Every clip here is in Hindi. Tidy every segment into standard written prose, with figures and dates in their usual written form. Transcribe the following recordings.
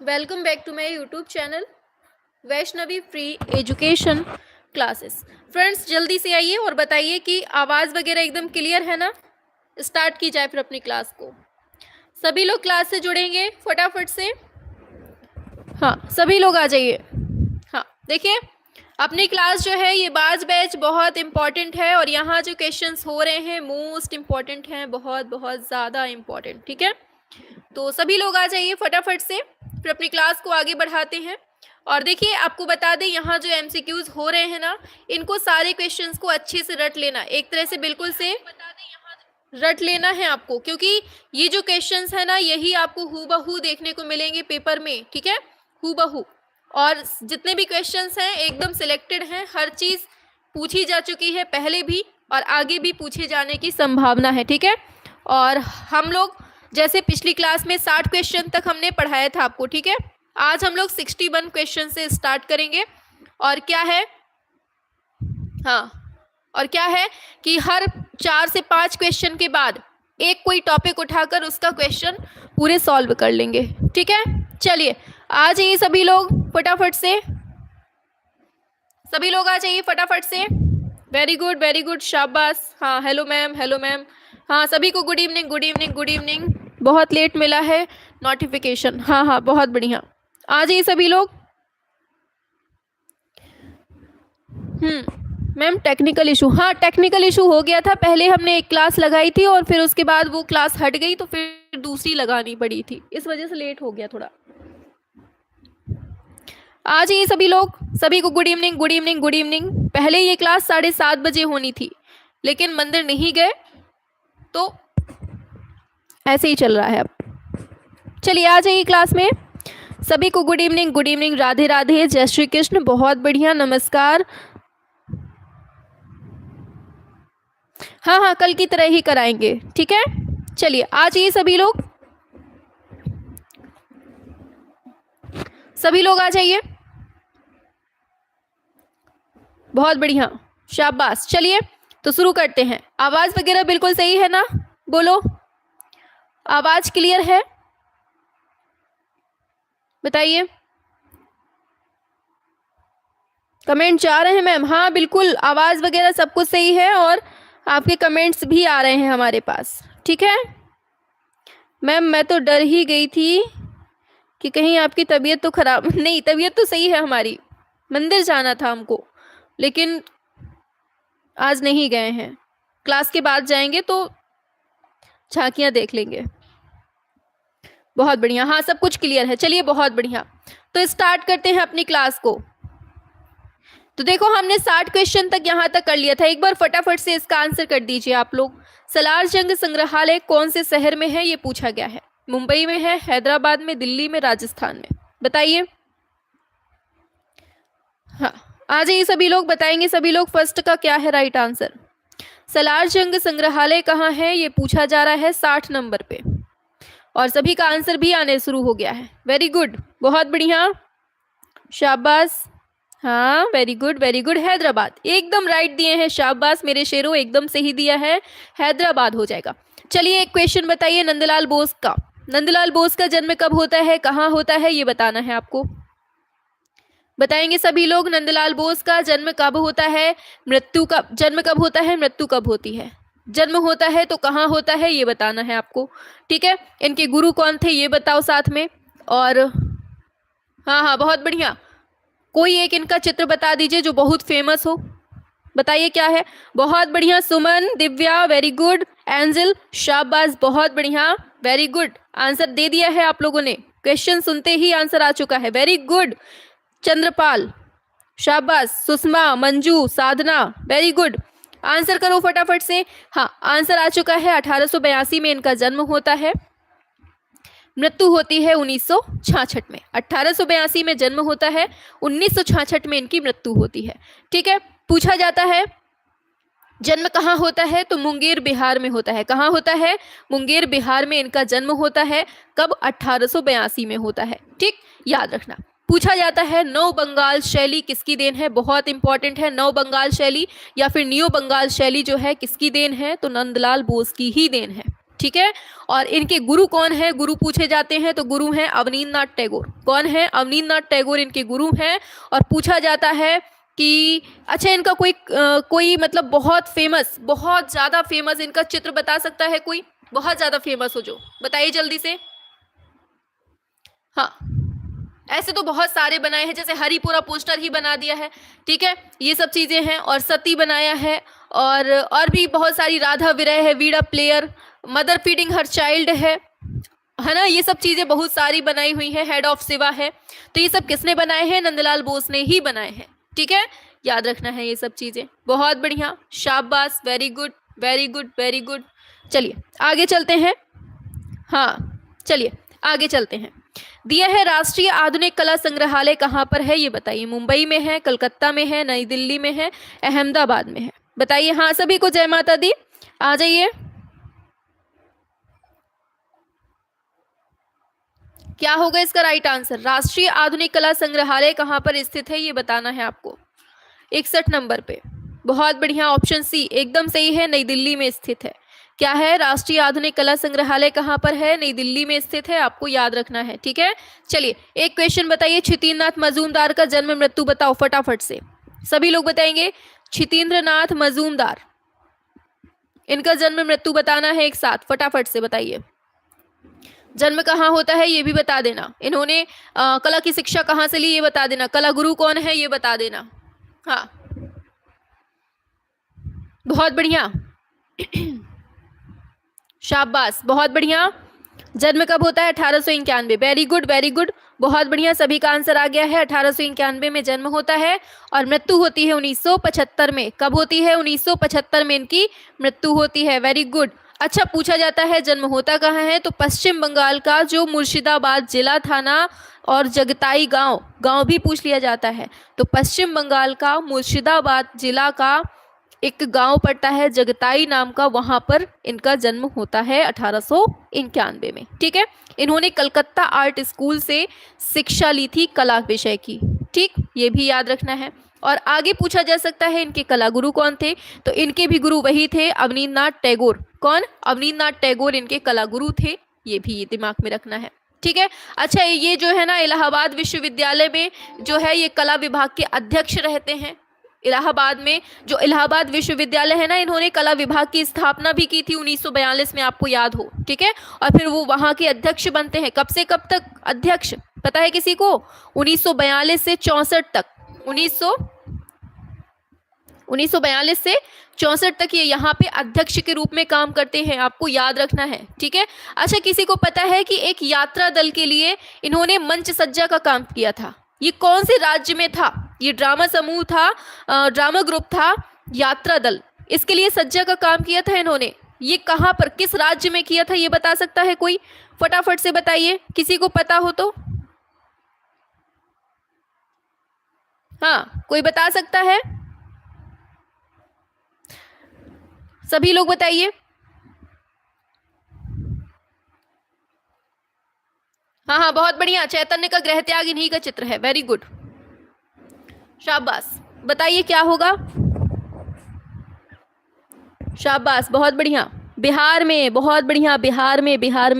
Welcome back to my YouTube channel Vaishnavi free education classes. Friends जल्दी से आइए और बताइए कि आवाज़ वगैरह एकदम क्लियर है ना। स्टार्ट की जाए फिर अपनी क्लास को। सभी लोग क्लास से जुड़ेंगे फटाफट से। हाँ, सभी लोग आ जाइए। हाँ, देखिए अपनी क्लास जो है ये बाज बैच बहुत इम्पॉर्टेंट है और यहाँ जो क्वेश्चंस हो रहे हैं मोस्ट इम्पॉर्टेंट हैं, बहुत बहुत ज़्यादा इम्पॉर्टेंट। ठीक है, तो सभी लोग आ जाइए फटाफट से, फिर अपनी क्लास को आगे बढ़ाते हैं। और देखिए आपको बता दें यहाँ जो एमसीक्यूज हो रहे हैं ना, इनको सारे क्वेश्चंस को अच्छे से रट लेना, एक तरह से बिल्कुल से रट लेना है आपको, क्योंकि ये जो क्वेश्चंस है ना यही आपको हूबहू देखने को मिलेंगे पेपर में। ठीक है, हूबहू। और जितने भी क्वेश्चंस हैं एकदम सिलेक्टेड हैं, हर चीज़ पूछी जा चुकी है पहले भी और आगे भी पूछे जाने की संभावना है। ठीक है, और हम लोग जैसे पिछली क्लास में 60 क्वेश्चन तक हमने पढ़ाया था आपको। ठीक है, आज हम लोग 61 क्वेश्चन से स्टार्ट करेंगे। और क्या है, हाँ, और क्या है कि हर 4 से 5 क्वेश्चन के बाद एक कोई टॉपिक उठाकर उसका क्वेश्चन पूरे सॉल्व कर लेंगे। ठीक है, चलिए आ जाइए सभी लोग फटाफट से, सभी लोग आ जाइए फटाफट से। वेरी गुड, शाबाश। हाँ, हेलो मैम, हेलो मैम। हाँ, सभी को good evening, good evening, good evening. बहुत लेट मिला है नोटिफिकेशन। हाँ, बहुत बढ़िया, आ जाइए सभी लोग। मैम टेक्निकल इशू, हाँ टेक्निकल इशू हो गया था। पहले हमने एक क्लास लगाई थी और फिर उसके बाद वो क्लास हट गई तो फिर दूसरी लगानी पड़ी थी, इस वजह से लेट हो गया थोड़ा। आ जाइए सभी लोग, सभी को good evening, good evening, good evening. पहले ये क्लास 7:30 बजे होनी थी लेकिन मंदिर नहीं गए तो ऐसे ही चल रहा है अब। चलिए आ जाइए क्लास में, सभी को good evening, good evening, Radhe Radhe, जय श्री कृष्ण। बहुत बढ़िया, नमस्कार। हाँ, कल की तरह ही कराएंगे। ठीक है, चलिए आ जाइए सभी लोग, सभी लोग आ जाइए। बहुत बढ़िया, शाबाश। चलिए तो शुरू करते हैं। आवाज़ वगैरह बिल्कुल सही है ना, बोलो आवाज़ क्लियर है, बताइए। कमेंट जा रहे हैं मैम, हाँ बिल्कुल आवाज़ वगैरह सब कुछ सही है और आपके कमेंट्स भी आ रहे हैं हमारे पास। ठीक है मैम, मैं तो डर ही गई थी कि कहीं आपकी तबीयत तो खराब नहीं, तबीयत तो सही है हमारी, मंदिर जाना था हमको लेकिन आज नहीं गए हैं, क्लास के बाद जाएंगे तो झांकियाँ देख लेंगे। बहुत बढ़िया, हाँ सब कुछ क्लियर है। चलिए बहुत बढ़िया, तो स्टार्ट करते हैं अपनी क्लास को। तो देखो हमने 60 क्वेश्चन तक यहाँ तक कर लिया था, एक बार फटाफट से इसका आंसर कर दीजिए आप लोग। सलार जंग संग्रहालय कौन से शहर में है, ये पूछा गया है। मुंबई में है, हैदराबाद में, दिल्ली में, राजस्थान में, बताइए। हाँ, आ जाइए सभी लोग, बताएंगे सभी लोग फर्स्ट का क्या है राइट आंसर। सलार जंग संग्रहालय कहाँ है ये पूछा जा रहा है 60 नंबर पे, और सभी का आंसर भी आने शुरू हो गया है। वेरी गुड, बहुत बढ़िया, शाबाश। हाँ वेरी गुड, हैदराबाद एकदम राइट दिए हैं, शाबाश मेरे शेरों, एकदम सही दिया है, हैदराबाद हो जाएगा। चलिए एक क्वेश्चन बताइए नंदलाल बोस का। नंदलाल बोस का जन्म कब होता है, कहाँ होता है, ये बताना है आपको। बताएंगे सभी लोग, नंदलाल बोस का जन्म कब होता है, मृत्यु का जन्म कब होता है, मृत्यु कब होती है। जन्म होता है तो कहाँ होता है ये बताना है आपको। ठीक है, इनके गुरु कौन थे ये बताओ साथ में। और हाँ, बहुत बढ़िया, कोई एक इनका चित्र बता दीजिए जो बहुत फेमस हो, बताइए क्या है। बहुत बढ़िया, सुमन, दिव्या, वेरी गुड, एंजल, शाबाश, बहुत बढ़िया, वेरी गुड, आंसर दे दिया है आप लोगों ने, क्वेश्चन सुनते ही आंसर आ चुका है। वेरी गुड, चंद्रपाल, शाबाश, सुषमा, मंजू, साधना, वेरी गुड, आंसर करो फटाफट से। हाँ, आंसर आ चुका है, 1882 में इनका जन्म होता है, मृत्यु होती है 1966 में। 1882 में जन्म होता है, 1966 में इनकी मृत्यु होती है। ठीक है, पूछा जाता है जन्म कहाँ होता है, तो मुंगेर बिहार में होता है। कहाँ होता है, मुंगेर बिहार में इनका जन्म होता है। कब, 1882 में होता है। ठीक, याद रखना। पूछा जाता है नव बंगाल शैली किसकी देन है, बहुत इंपॉर्टेंट है। नव बंगाल शैली या फिर न्यू बंगाल शैली जो है किसकी देन है, तो नंदलाल बोस की ही देन है। ठीक है। और इनके गुरु कौन है, गुरु पूछे जाते हैं तो गुरु हैं अवनींद्रनाथ टैगोर। कौन है, अवनींद्रनाथ टैगोर इनके गुरु हैं। और पूछा जाता है कि अच्छा इनका कोई मतलब बहुत फेमस, बहुत ज्यादा फेमस इनका चित्र बता सकता है कोई, बहुत ज्यादा फेमस हो जो, बताइए जल्दी से। हाँ, ऐसे तो बहुत सारे बनाए हैं, जैसे हरिपुरा पोस्टर ही बना दिया है, ठीक है, ये सब चीजें हैं। और सती बनाया है, और भी बहुत सारी, राधा विरह है, veena player, mother feeding her child है ना, ये सब चीजें बहुत सारी बनाई हुई हैं, हेड ऑफ सिवा है। तो ये सब किसने बनाए हैं, नंदलाल बोस ने ही बनाए हैं, ठीक है, याद रखना है ये सब चीजें। बहुत बढ़िया, शाबाश, very good very good very good. चलिए आगे चलते हैं। हाँ चलिए आगे चलते हैं। दिया है राष्ट्रीय आधुनिक कला संग्रहालय कहाँ पर है ये बताइए। मुंबई में है, कलकत्ता में है, नई दिल्ली में है, अहमदाबाद में है, बताइए। हाँ सभी को जय माता दी, आ जाइए। क्या होगा इसका राइट आंसर, राष्ट्रीय आधुनिक कला संग्रहालय कहाँ पर स्थित है ये बताना है आपको, 61 नंबर पे। बहुत बढ़िया, ऑप्शन सी एकदम सही है, नई दिल्ली में स्थित है। क्या है, राष्ट्रीय आधुनिक कला संग्रहालय कहाँ पर है, नई दिल्ली में स्थित है, आपको याद रखना है, ठीक है। चलिए एक क्वेश्चन बताइए, क्षितिन्द्रनाथ मजूमदार का जन्म मृत्यु बताओ फटाफट से, सभी लोग बताएंगे। क्षितिन्द्रनाथ मजूमदार, इनका जन्म मृत्यु बताना है एक साथ, फटाफट से बताइए। जन्म कहाँ होता है ये भी बता देना। इन्होंने कला की शिक्षा कहाँ से ली ये बता देना। कला गुरु कौन है ये बता देना। हाँ बहुत बढ़िया शाबाश, बहुत बढ़िया। जन्म कब होता है, 1891। वेरी गुड वेरी गुड, बहुत बढ़िया, सभी का आंसर आ गया है। 1891 में जन्म होता है और मृत्यु होती है 1975 में। कब होती है, 1975 में इनकी मृत्यु होती है। Very good. अच्छा पूछा जाता है जन्म होता कहाँ है, तो पश्चिम बंगाल का जो मुर्शिदाबाद जिला था ना, और जगताई गांव भी पूछ लिया जाता है। तो पश्चिम बंगाल का मुर्शिदाबाद जिला का एक गांव पड़ता है जगताई नाम का, वहां पर इनका जन्म होता है 1891 में, ठीक है। इन्होंने कलकत्ता आर्ट स्कूल से शिक्षा ली थी कला विषय की, ठीक, ये भी याद रखना है। और आगे पूछा जा सकता है इनके कला गुरु कौन थे, तो इनके भी गुरु वही थे, अवनींद्रनाथ टैगोर। कौन, अवनींद्रनाथ टैगोर इनके कला गुरु थे, ये भी दिमाग में रखना है, ठीक है। अच्छा ये जो है ना, इलाहाबाद विश्वविद्यालय में जो है ये कला विभाग के अध्यक्ष रहते हैं। इलाहाबाद में जो इलाहाबाद विश्वविद्यालय है ना, इन्होंने कला विभाग की स्थापना भी की थी 1942 में, आपको याद हो, ठीक है। और फिर वो वहां के अध्यक्ष बनते हैं। कब से कब तक अध्यक्ष पता है किसी को, 1942 से 64 तक, 1942 से 64 तक ये यहाँ पे अध्यक्ष के रूप में काम करते हैं, आपको याद रखना है, ठीक है। अच्छा किसी को पता है कि एक यात्रा दल के लिए इन्होंने मंच सज्जा का काम किया था, ये कौन से राज्य में था, ये ड्रामा समूह था, ड्रामा ग्रुप था यात्रा दल, इसके लिए सज्जा का काम किया था इन्होंने, ये कहाँ पर किस राज्य में किया था ये बता सकता है कोई, फटाफट से बताइए, किसी को पता हो तो। हाँ कोई बता सकता है, सभी लोग बताइए। हाँ बहुत बढ़िया, चैतन्य का गृह त्याग इन्हीं का चित्र है, वेरी गुड, शाबाश। बताइए क्या होगा, शाबाश, बहुत बढ़िया। बिहार में, बहुत बढ़िया, बिहार में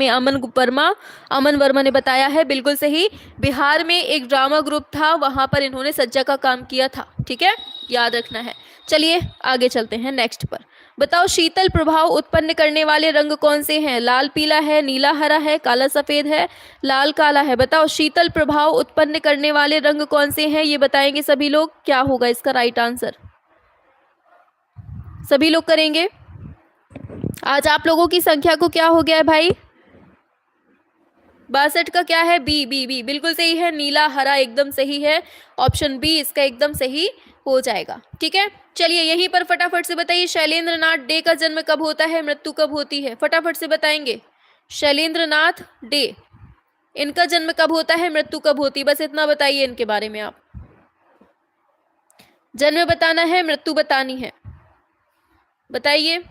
अमन वर्मा ने बताया है, बिल्कुल सही। बिहार में एक ड्रामा ग्रुप था, वहां पर इन्होंने सज्जा का काम किया था, ठीक है, याद रखना है। चलिए आगे चलते हैं नेक्स्ट पर। बताओ शीतल प्रभाव उत्पन्न करने वाले रंग कौन से हैं, लाल पीला है, नीला हरा है, काला सफेद है, लाल काला है। बताओ शीतल प्रभाव उत्पन्न करने वाले रंग कौन से हैं ये बताएंगे सभी लोग। क्या होगा इसका राइट आंसर, सभी लोग करेंगे। आज आप लोगों की संख्या को क्या हो गया है भाई, 62 का क्या है, बी, बिल्कुल सही है, नीला हरा एकदम सही है, ऑप्शन बी इसका एकदम सही हो जाएगा, ठीक है। चलिए यहीं पर फटाफट से बताइए, शैलेंद्र नाथ डे का जन्म कब होता है, मृत्यु कब होती है, फटाफट से बताएंगे। शैलेंद्र नाथ डे, इनका जन्म कब होता है, मृत्यु कब होती है, बस इतना बताइए इनके बारे में आप। जन्म बताना है, मृत्यु बतानी है, बताइए।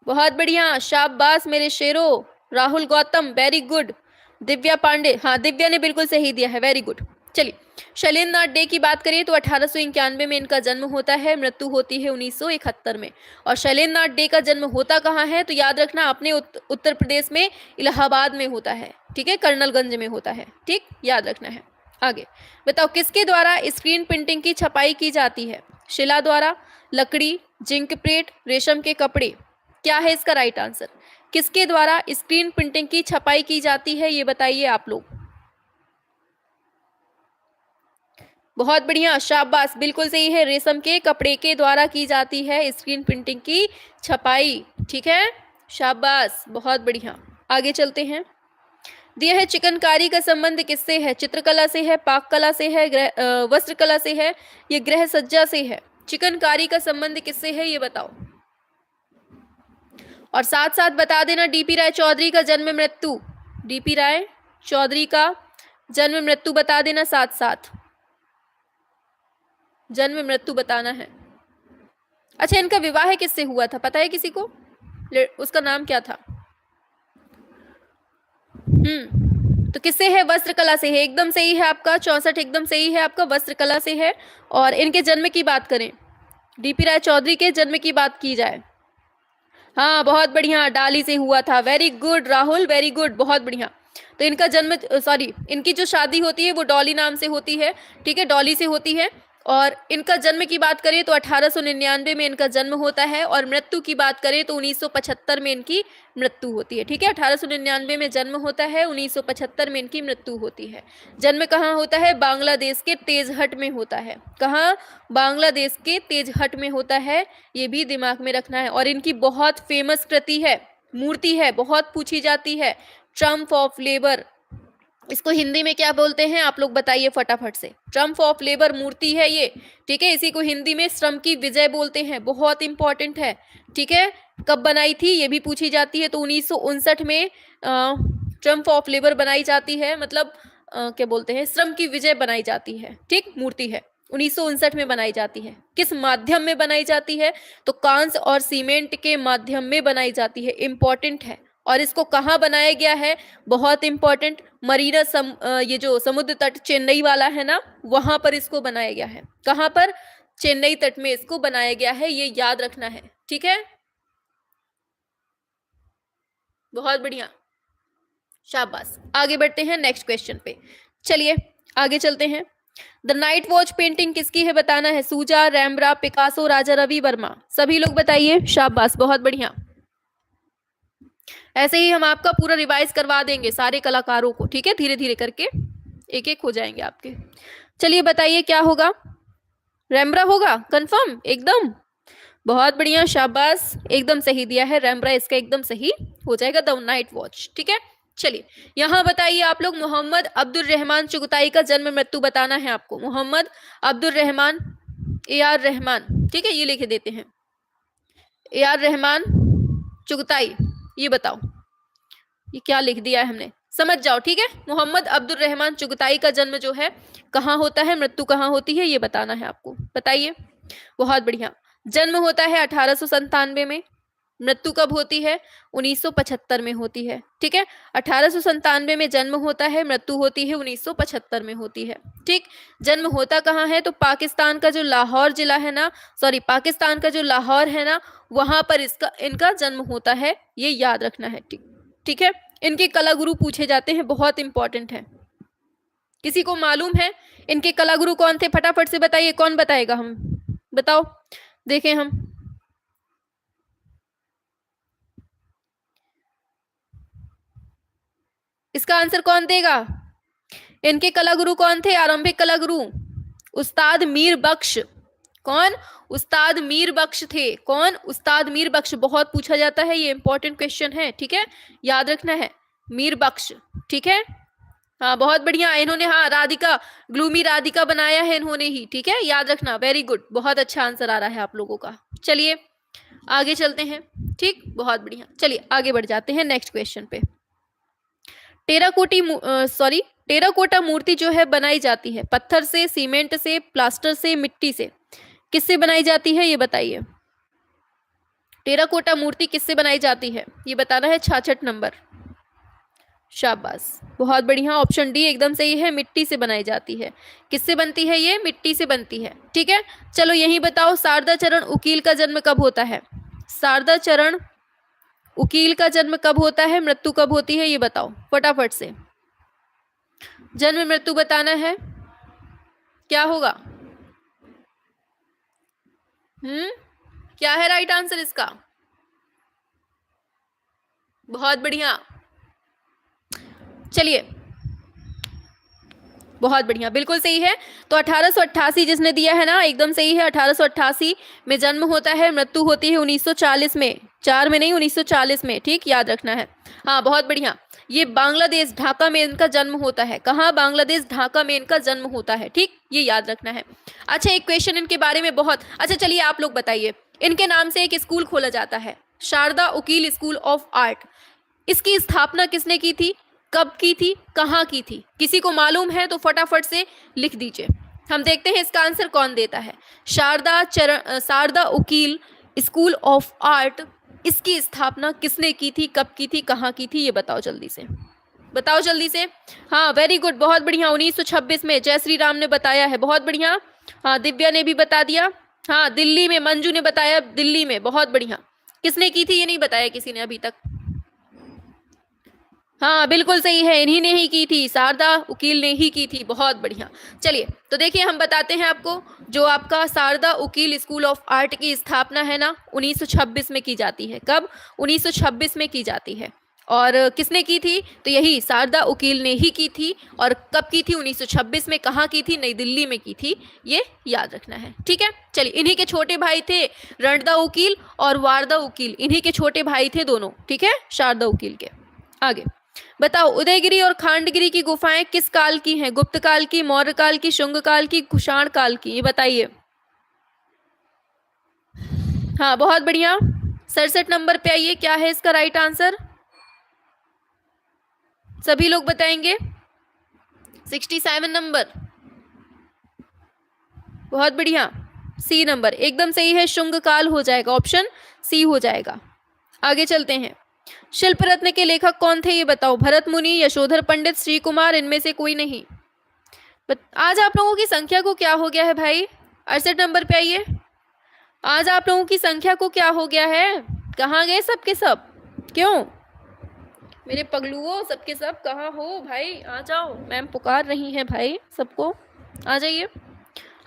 बहुत बढ़िया, शाबाश मेरे शेरों। राहुल गौतम वेरी गुड, दिव्या पांडे, हाँ दिव्या ने बिल्कुल सही दिया है, वेरी गुड। चलिए, शैलेंद्रनाथ डे की बात करें तो 1891 में इनका जन्म होता है, मृत्यु होती है 1971 में। और शैलेंद्रनाथ डे का जन्म होता कहाँ है, तो याद रखना अपने उत्तर प्रदेश में इलाहाबाद में होता है, ठीक है, कर्नलगंज में होता है, ठीक, याद रखना है। आगे बताओ, किसके द्वारा स्क्रीन प्रिंटिंग की छपाई की जाती है? शिला द्वारा, लकड़ी, जिंक प्लेट, रेशम के कपड़े? क्या है इसका राइट आंसर? किसके द्वारा स्क्रीन प्रिंटिंग की छपाई की जाती है, ये बताइए आप लोग। बहुत बढ़िया, शाबाश, बिल्कुल सही है, रेशम के कपड़े के द्वारा की जाती है स्क्रीन प्रिंटिंग की छपाई, ठीक है, शाबाश, बहुत बढ़िया। आगे चलते हैं। दिया है चिकनकारी का संबंध किससे है? चित्रकला से है, पाक कला से है, वस्त्र कला से है, ये गृह सज्जा से है? चिकनकारी का संबंध किससे है, ये बताओ। और साथ साथ बता देना डीपी राय चौधरी का जन्म मृत्यु, डीपी राय चौधरी का जन्म मृत्यु बता देना, साथ साथ जन्म मृत्यु बताना है। अच्छा, इनका विवाह किससे हुआ था, पता है किसी को? उसका नाम क्या था? तो किससे है? वस्त्रकला से है, एकदम सही है आपका, 64 एकदम सही है आपका, वस्त्रकला से है। और इनके जन्म की बात करें, डीपी राय चौधरी के जन्म की बात की जाए, हाँ बहुत बढ़िया, डाली से हुआ था, very good Rahul, very good, बहुत बढ़िया। तो इनका जन्म, सॉरी, इनकी जो शादी होती है वो डॉली नाम से होती है, ठीक है, डॉली से होती है। और इनका जन्म की बात करें तो 1899 में इनका जन्म होता है, और मृत्यु की बात करें तो 1975 में इनकी मृत्यु होती है, ठीक है, 1899 में जन्म होता है, 1975 में इनकी मृत्यु होती है। जन्म कहाँ होता है? बांग्लादेश के तेजहट में होता है। कहाँ? बांग्लादेश के तेजहट में होता है, ये भी दिमाग में रखना है। और इनकी बहुत फेमस कृति है, मूर्ति है, बहुत पूछी जाती है, ट्रम्प ऑफ लेबर। इसको हिंदी में क्या बोलते हैं आप लोग बताइए फटाफट से। ट्रम्प ऑफ लेबर मूर्ति है ये, ठीक है, इसी को हिंदी में श्रम की विजय बोलते हैं, बहुत इंपॉर्टेंट है, ठीक है। कब बनाई थी ये भी पूछी जाती है, तो 1959 में ट्रम्प ऑफ लेबर बनाई जाती है, मतलब क्या बोलते हैं, श्रम की विजय बनाई जाती है, ठीक, मूर्ति है, 1959 में बनाई जाती है। किस माध्यम में बनाई जाती है? तो कांच और सीमेंट के माध्यम में बनाई जाती है, इंपॉर्टेंट है। और इसको कहाँ बनाया गया है? बहुत इंपॉर्टेंट, मरीना ये जो समुद्र तट चेन्नई वाला है ना, वहां पर इसको बनाया गया है। कहाँ पर? चेन्नई तट में इसको बनाया गया है, ये याद रखना है, ठीक है, बहुत बढ़िया, शाबाश। आगे बढ़ते हैं नेक्स्ट क्वेश्चन पे, चलिए आगे चलते हैं। द नाइट वॉच पेंटिंग किसकी है बताना है? सूजा, रैम्ब्रा, पिकासो, राजा रवि वर्मा? सभी लोग बताइए, शाबाश, बहुत बढ़िया। ऐसे ही हम आपका पूरा रिवाइज करवा देंगे सारे कलाकारों को, ठीक है, धीरे धीरे करके एक एक हो जाएंगे आपके। चलिए बताइए क्या होगा? रैम्ब्रा होगा, कंफर्म, एकदम, बहुत बढ़िया, शाबाश, एकदम सही दिया है, रैम्ब्रा इसका एकदम सही हो जाएगा, द नाइट वॉच, ठीक है। चलिए यहाँ बताइए आप लोग, मोहम्मद अब्दुल रहमान चुगताई का जन्म मृत्यु बताना है आपको। मोहम्मद अब्दुल रहमान, AR रहमान, ठीक है, ये लिख देते हैं, AR रहमान चुगताई, ये बताओ, ये क्या लिख दिया है हमने, समझ जाओ, ठीक है। मोहम्मद अब्दुल रहमान चुगताई का जन्म जो है कहाँ होता है, मृत्यु कहाँ होती है, ये बताना है आपको, बताइए, बहुत बढ़िया। जन्म होता है 1897 में, मृत्यु कब होती है? 1975 में होती है, ठीक है, 1897 में जन्म होता है, मृत्यु होती है 1975 में होती है, ठीक। जन्म होता कहाँ है? तो पाकिस्तान का जो लाहौर जिला है ना, सॉरी, पाकिस्तान का जो लाहौर है ना, वहां पर इनका जन्म होता है, ये याद रखना है, ठीक, ठीक है। इनके कला गुरु पूछे जाते हैं, बहुत इंपॉर्टेंट है। किसी को मालूम है इनके कला गुरु कौन थे? फटाफट से बताइए, कौन बताएगा? हम बताओ, देखें हम, इसका आंसर कौन देगा? इनके कला गुरु कौन थे? आरंभिक कला गुरु उस्ताद मीर बख्श। कौन? उस्ताद मीर बख्श थे। कौन? उस्ताद मीर बख्श, बहुत पूछा जाता है, ये इंपॉर्टेंट क्वेश्चन है, ठीक है, याद रखना है, मीर बख्श, ठीक है, हाँ बहुत बढ़िया। इन्होंने, हाँ, राधिका, ग्लूमी राधिका बनाया है इन्होंने ही, ठीक है, याद रखना, वेरी गुड, बहुत अच्छा आंसर आ रहा है आप लोगों का। चलिए आगे चलते हैं, ठीक, बहुत बढ़िया। चलिए आगे बढ़ जाते हैं नेक्स्ट क्वेश्चन पे। टेराकोटा मूर्ति जो है बनाई जाती है पत्थर से, सीमेंट से, प्लास्टर से, मिट्टी से? किससे बनाई जाती है ये बताइए। टेराकोटा मूर्ति किससे बनाई जाती है ये बताना है, 66 नंबर। शाबाश, बहुत बढ़िया। ऑप्शन डी एकदम सही है, मिट्टी से बनाई जाती है। किससे बनती है ये? मिट्टी से बनती है। ठीक है, चलो यही बताओ, शारदा चरण उकील का जन्म कब होता है? शारदा चरण उकील का जन्म कब होता है, मृत्यु कब होती है, ये बताओ फटाफट से। जन्म मृत्यु बताना है, क्या होगा? क्या है राइट आंसर इसका? बहुत बढ़िया, चलिए बहुत बढ़िया, बिल्कुल सही है। तो 1888 जिसने दिया है ना, एकदम सही है। 1888 में जन्म होता है, मृत्यु होती है 1940 में, 4 में नहीं 1940 में, ठीक, याद रखना है। हाँ बहुत बढ़िया। ये बांग्लादेश ढाका में इनका जन्म होता है। कहाँ? बांग्लादेश ढाका में इनका जन्म होता है, ठीक, ये याद रखना है। अच्छा, एक क्वेश्चन इनके बारे में बहुत अच्छा, चलिए आप लोग बताइए, इनके नाम से एक स्कूल खोला जाता है, शारदा उकील स्कूल ऑफ आर्ट। इसकी स्थापना किसने की थी, कब की थी, कहाँ की थी? किसी को मालूम है तो फटाफट से लिख दीजिए। हम देखते हैं इसका आंसर कौन देता है। शारदा उकील स्कूल ऑफ आर्ट, इसकी स्थापना किसने की थी, कब की थी, कहाँ की थी, ये बताओ जल्दी से, बताओ जल्दी से। हाँ वेरी गुड, बहुत बढ़िया, 1926 में जय श्री राम ने बताया है, बहुत बढ़िया। हाँ दिव्या ने भी बता दिया। हाँ दिल्ली में, मंजू ने बताया दिल्ली में, बहुत बढ़िया। किसने की थी ये नहीं बताया किसी ने अभी तक। हाँ बिल्कुल सही है, इन्हीं ने ही की थी, शारदा उकील ने ही की थी, बहुत बढ़िया। चलिए तो देखिए हम बताते हैं आपको, जो आपका शारदा उकील स्कूल ऑफ आर्ट की स्थापना है ना 1926 में की जाती है। कब? 1926 में की जाती है। और किसने की थी? तो यही शारदा उकील ने ही की थी। और कब की थी? 1926 में। कहाँ की थी? नई दिल्ली में की थी, ये याद रखना है, ठीक है। चलिए, इन्हीं के छोटे भाई थे रणदा उकील और वारदा उकील, इन्हीं के छोटे भाई थे दोनों, ठीक है, शारदा उकील के। आगे बताओ, उदयगिरी और खांडगिरी की गुफाएं किस काल की हैं? गुप्त काल की, मौर्य काल की, शुंग काल की, कुषाण काल की, ये बताइए। हाँ बहुत बढ़िया, 67 नंबर पे आइए, क्या है इसका राइट आंसर? सभी लोग बताएंगे। 67 नंबर, बहुत बढ़िया, सी नंबर एकदम सही है, शुंग काल हो जाएगा, ऑप्शन सी हो जाएगा। आगे चलते हैं, शिल्प रत्न के लेखक कौन थे ये बताओ? भरत मुनि, यशोधर पंडित, श्री कुमार, इनमें से कोई नहीं। आज आप लोगों की संख्या को क्या हो गया है भाई? 68 नंबर पे आइए। आज आप लोगों की संख्या को क्या हो गया है? कहाँ गए सबके सब? क्यों मेरे पगलुओं, सबके सब कहाँ हो भाई? आ जाओ, मैम पुकार रही हैं भाई, सबको आ जाइए।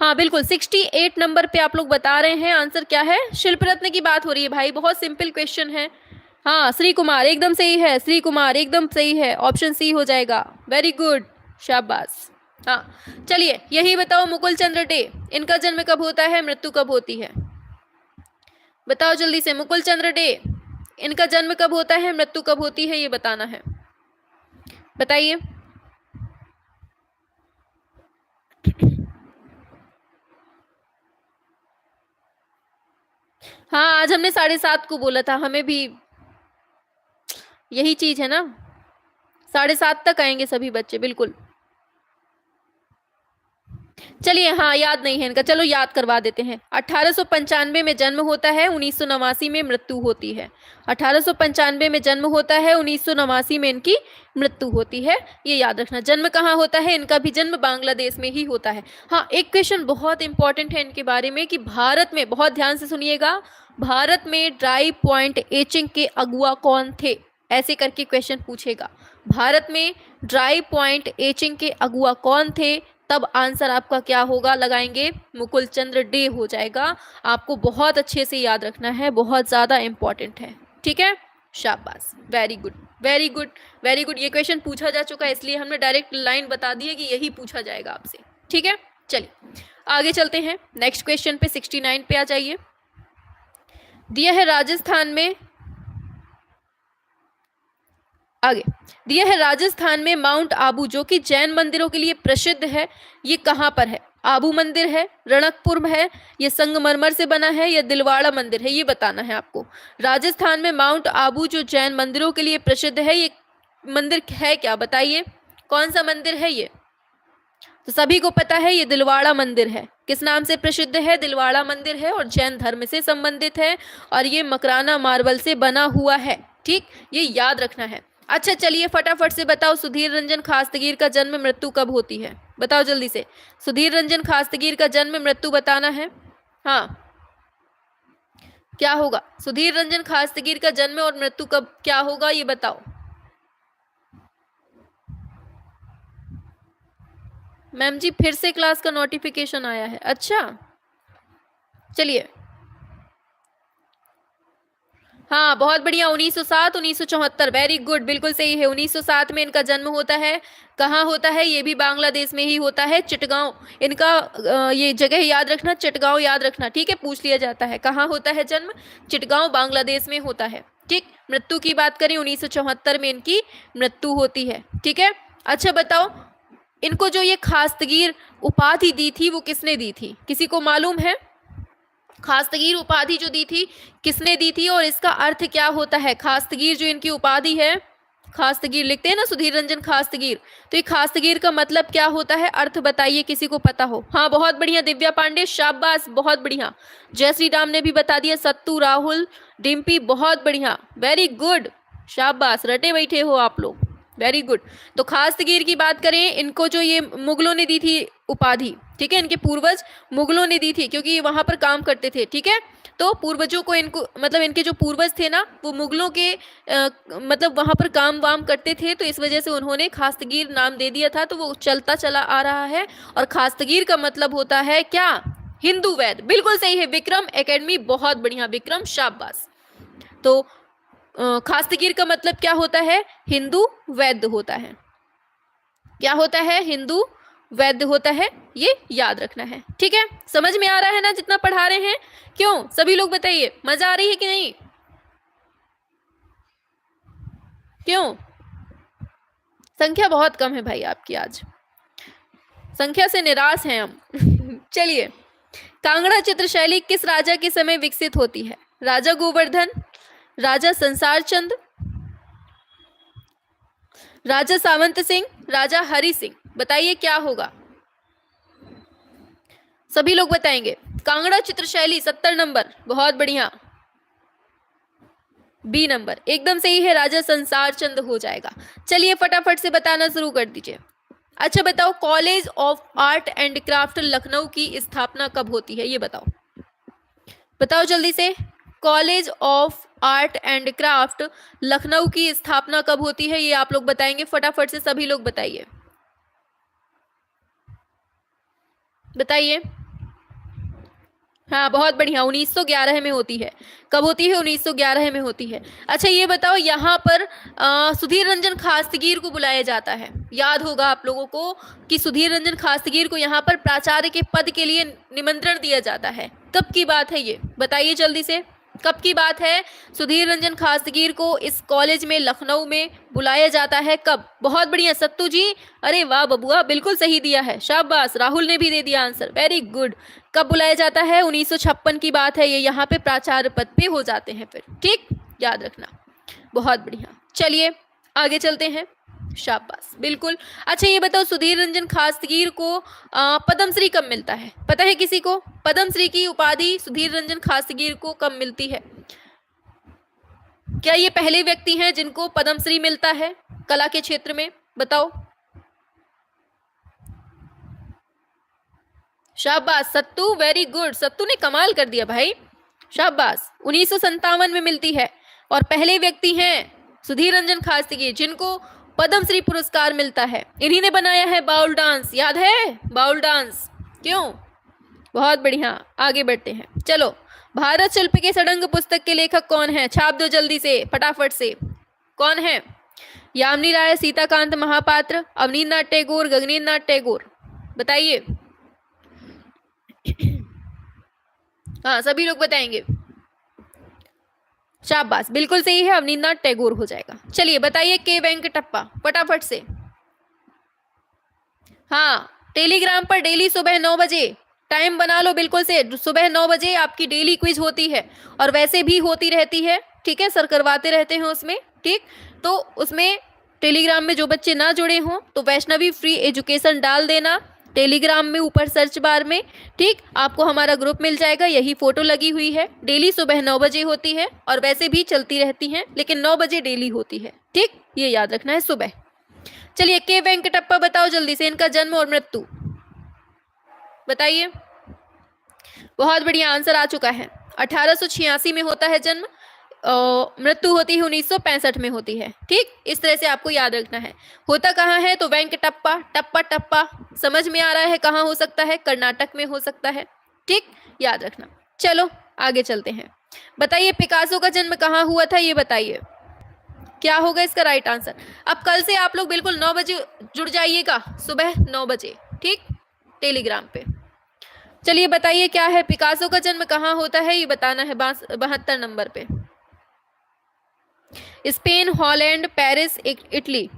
हाँ बिल्कुल, 68 नंबर पे आप लोग बता रहे हैं आंसर क्या है? शिल्प रत्न की बात हो रही है भाई, बहुत सिंपल क्वेश्चन है। हाँ श्री कुमार एकदम सही है, श्री कुमार एकदम सही है, ऑप्शन सी हो जाएगा। वेरी गुड, शाबाश। हाँ चलिए, यही बताओ, मुकुल चंद्र डे, इनका जन्म कब होता है, मृत्यु कब होती है? बताओ जल्दी से, मुकुल चंद्र डे, इनका जन्म कब होता है, मृत्यु कब होती है, ये बताना है, बताइए। हाँ आज हमने 7:30 को बोला था, हमें भी यही चीज है ना, 7:30 तक आएंगे सभी बच्चे, बिल्कुल। चलिए, हाँ याद नहीं है इनका, चलो याद करवा देते हैं। 1895 में जन्म होता है, 1989 में मृत्यु होती है। 1895 में जन्म होता है, 1989 में इनकी मृत्यु होती है, ये याद रखना। जन्म कहाँ होता है इनका? भी जन्म बांग्लादेश में ही होता है। हाँ एक क्वेश्चन बहुत इंपॉर्टेंट है इनके बारे में, कि भारत में, बहुत ध्यान से सुनिएगा, भारत में ड्राई पॉइंट एचिंग के अगुआ कौन थे? ऐसे करके क्वेश्चन पूछेगा, भारत में ड्राई पॉइंट एचिंग के अगुआ कौन थे? तब आंसर आपका क्या होगा? लगाएंगे मुकुल चंद्र डे हो जाएगा। आपको बहुत अच्छे से याद रखना है, बहुत ज़्यादा इंपॉर्टेंट है, ठीक है, शाबाश, very good very good very good. ये क्वेश्चन पूछा जा चुका है, इसलिए हमने डायरेक्ट लाइन बता दी है कि यही पूछा जाएगा आपसे, ठीक है। चलिए आगे चलते हैं, नेक्स्ट क्वेश्चन पे 69 पे आ जाइए। दिया है राजस्थान में, आगे दिया है राजस्थान में माउंट आबू, जो कि जैन मंदिरों के लिए प्रसिद्ध है, ये कहाँ पर है? आबू मंदिर है, रणकपुर है, ये संगमरमर से बना है, या दिलवाड़ा मंदिर है, ये बताना है आपको। राजस्थान में माउंट आबू जो जैन मंदिरों के लिए प्रसिद्ध है, ये मंदिर है क्या? बताइए कौन सा मंदिर है ये? तो सभी को पता है ये दिलवाड़ा मंदिर है। किस नाम से प्रसिद्ध है? दिलवाड़ा मंदिर है, और जैन धर्म से संबंधित है, और ये मकराना मार्बल से बना हुआ है, ठीक, ये याद रखना है। अच्छा चलिए फटाफट से बताओ, सुधीर रंजन खास्तगीर का जन्म मृत्यु कब होती है? बताओ जल्दी से। सुधीर रंजन खास्तगीर का जन्म मृत्यु बताना है। हाँ, क्या होगा? सुधीर रंजन खास्तगीर का जन्म और मृत्यु कब क्या होगा, ये बताओ। मैम जी फिर से क्लास का नोटिफिकेशन आया है। अच्छा चलिए, हाँ बहुत बढ़िया, 1907 1974, वेरी गुड, बिल्कुल सही है। 1907 में इनका जन्म होता है। कहाँ होता है? ये भी बांग्लादेश में ही होता है, चिटगांव। इनका ये जगह याद रखना, चिटगांव याद रखना, ठीक है, पूछ लिया जाता है कहाँ होता है जन्म। चिटगांव बांग्लादेश में होता है। ठीक, मृत्यु की बात करें 1974 में इनकी मृत्यु होती है। ठीक है, अच्छा बताओ, इनको जो ये खास्तगीर उपाधि दी थी वो किसने दी थी? किसी को मालूम है? खास्तगीर उपाधि जो दी थी किसने दी थी और इसका अर्थ क्या होता है? खास्तगीर जो इनकी उपाधि है, खास्तगीर लिखते हैं ना, सुधीर रंजन खास्तगीर, तो ये खास्तगीर का मतलब क्या होता है? अर्थ बताइए, किसी को पता हो। हाँ बहुत बढ़िया दिव्या पांडे, शाबाश, बहुत बढ़िया। जय श्री राम ने भी बता दिया, सत्तू, राहुल, डिम्पी, बहुत बढ़िया, वेरी गुड, शाबाश, रटे बैठे हो आप लोग, वेरी गुड। तो खास्तगीर की बात करें, इनको जो ये मुगलों ने दी थी उपाधि, ठीक है, इनके पूर्वज मुगलों ने दी थी क्योंकि ये वहां पर काम करते थे। ठीक है, तो पूर्वजों को, इनको मतलब इनके जो पूर्वज थे ना, वो मुगलों के मतलब वहां पर काम वाम करते थे, तो इस वजह से उन्होंने खास्तगीर नाम दे दिया था, तो वो चलता चला आ रहा है। और खास्तगीर का मतलब होता है क्या? हिंदू वैद्य, बिल्कुल सही है विक्रम एकेडमी, बहुत बढ़िया विक्रम, शाबाश। तो खास्तगीर का मतलब क्या होता है? हिंदू वैद्य होता है। क्या होता है? हिंदू वैद्य होता है, ये याद रखना है। ठीक है, समझ में आ रहा है ना जितना पढ़ा रहे हैं? क्यों, सभी लोग बताइए, मजा आ रही है कि नहीं? क्यों? संख्या बहुत कम है भाई आपकी, आज संख्या से निराश हैं हम। चलिए, कांगड़ा चित्रशैली किस राजा के समय विकसित होती है? राजा गोवर्धन, राजा संसार चंद, राजा सावंत सिंह, राजा हरि सिंह, बताइए क्या होगा? सभी लोग बताएंगे। कांगड़ा चित्रशैली 70 नंबर, बहुत बढ़िया, बी नंबर एकदम सही है, राजा संसार चंद हो जाएगा। चलिए फटाफट से बताना शुरू कर दीजिए। अच्छा बताओ, college of art and craft Lucknow की स्थापना कब होती है? ये बताओ, बताओ जल्दी से। College of art and craft Lucknow की स्थापना कब होती है? ये आप लोग बताएंगे, फटाफट से सभी लोग बताइए, बताइए। हाँ बहुत बढ़िया, 1911 में होती है। कब होती है? 1911 में होती है। अच्छा ये बताओ, यहाँ पर सुधीर रंजन खास्तगीर को बुलाया जाता है, याद होगा आप लोगों को कि सुधीर रंजन खास्तगीर को यहाँ पर प्राचार्य के पद के लिए निमंत्रण दिया जाता है। कब की बात है ये, बताइए जल्दी से, कब की बात है? सुधीर रंजन खास्तगीर को इस कॉलेज में, लखनऊ में बुलाया जाता है, कब? बहुत बढ़िया सत्तू जी, अरे वाह बबुआ, बिल्कुल सही दिया है, शाबाश। राहुल ने भी दे दिया आंसर, वेरी गुड। कब बुलाया जाता है? 1956 की बात है ये, यहाँ पे प्राचार्य पद पे हो जाते हैं फिर, ठीक, याद रखना, बहुत बढ़िया। चलिए आगे चलते हैं, शाबाश, बिल्कुल। अच्छा ये बताओ, सुधीर रंजन खास्तगीर को पद्मश्री कब मिलता है? पता है किसी को? पद्मश्री की उपाधि सुधीर रंजन खास्तगीर को कब मिलती है? क्या ये पहले व्यक्ति हैं जिनको पद्मश्री मिलता है कला के क्षेत्र में? बताओ, शाबाश सत्तू, वेरी गुड, सत्तू ने कमाल कर दिया भाई, शाबाश। 1957 में मिलती है और पहले व्यक्ति हैं सुधीर रंजन खास्तगीर जिनको पद्मश्री पुरस्कार मिलता है। इन्हीं ने बनाया है बाउल डांस, याद है बाउल डांस? क्यों, बहुत बढ़िया, आगे बढ़ते हैं। चलो, भारत शिल्प के सडंग पुस्तक के लेखक कौन है? छाप दो जल्दी से, फटाफट से, कौन है? यामिनी राय, सीताकांत महापात्र, अवनींद्रनाथ टैगोर, गगनेंद्रनाथ टैगोर, बताइए। हाँ सभी लोग बताएंगे, शाबाश, बिल्कुल सही है, अवनींद्रनाथ टैगोर हो जाएगा। चलिए बताइए, के वेंकटप्पा, फटाफट से। हाँ, टेलीग्राम पर डेली सुबह 9 बजे टाइम बना लो, बिल्कुल से, सुबह 9 बजे आपकी डेली क्विज होती है और वैसे भी होती रहती है, ठीक है, सर करवाते रहते हैं उसमें, ठीक। तो उसमें टेलीग्राम में जो बच्चे ना जुड़े हों तो वैष्णवी फ्री एजुकेशन डाल देना, टेलीग्राम में ऊपर सर्च बार में, ठीक, आपको हमारा ग्रुप मिल जाएगा। यही फोटो लगी हुई है। डेली सुबह 9 बजे होती है और वैसे भी चलती रहती हैं, लेकिन 9 बजे डेली होती है, ठीक, ये याद रखना है सुबह। चलिए के वेंकटप्पा बताओ जल्दी से इनका जन्म और मृत्यु बताइए। बहुत बढ़िया, आंसर आ चुका है। 1886 में होता है जन्म, मृत्यु होती है 1965 में होती है, ठीक, इस तरह से आपको याद रखना है। होता कहाँ है तो वेंकटप्पा, टप्पा टप्पा, समझ में आ रहा है कहाँ हो सकता है, कर्नाटक में हो सकता है, ठीक, याद रखना। चलो आगे चलते हैं। बताइए पिकासो का जन्म कहाँ हुआ था, ये बताइए क्या होगा इसका राइट आंसर। अब कल से आप लोग बिल्कुल 9 बजे जुड़ जाइएगा, सुबह 9 बजे, ठीक, टेलीग्राम पे। चलिए बताइए क्या है, पिकासो का जन्म कहाँ होता है, ये बताना है 72 नंबर पे। Spain, Holland, Paris, Italy.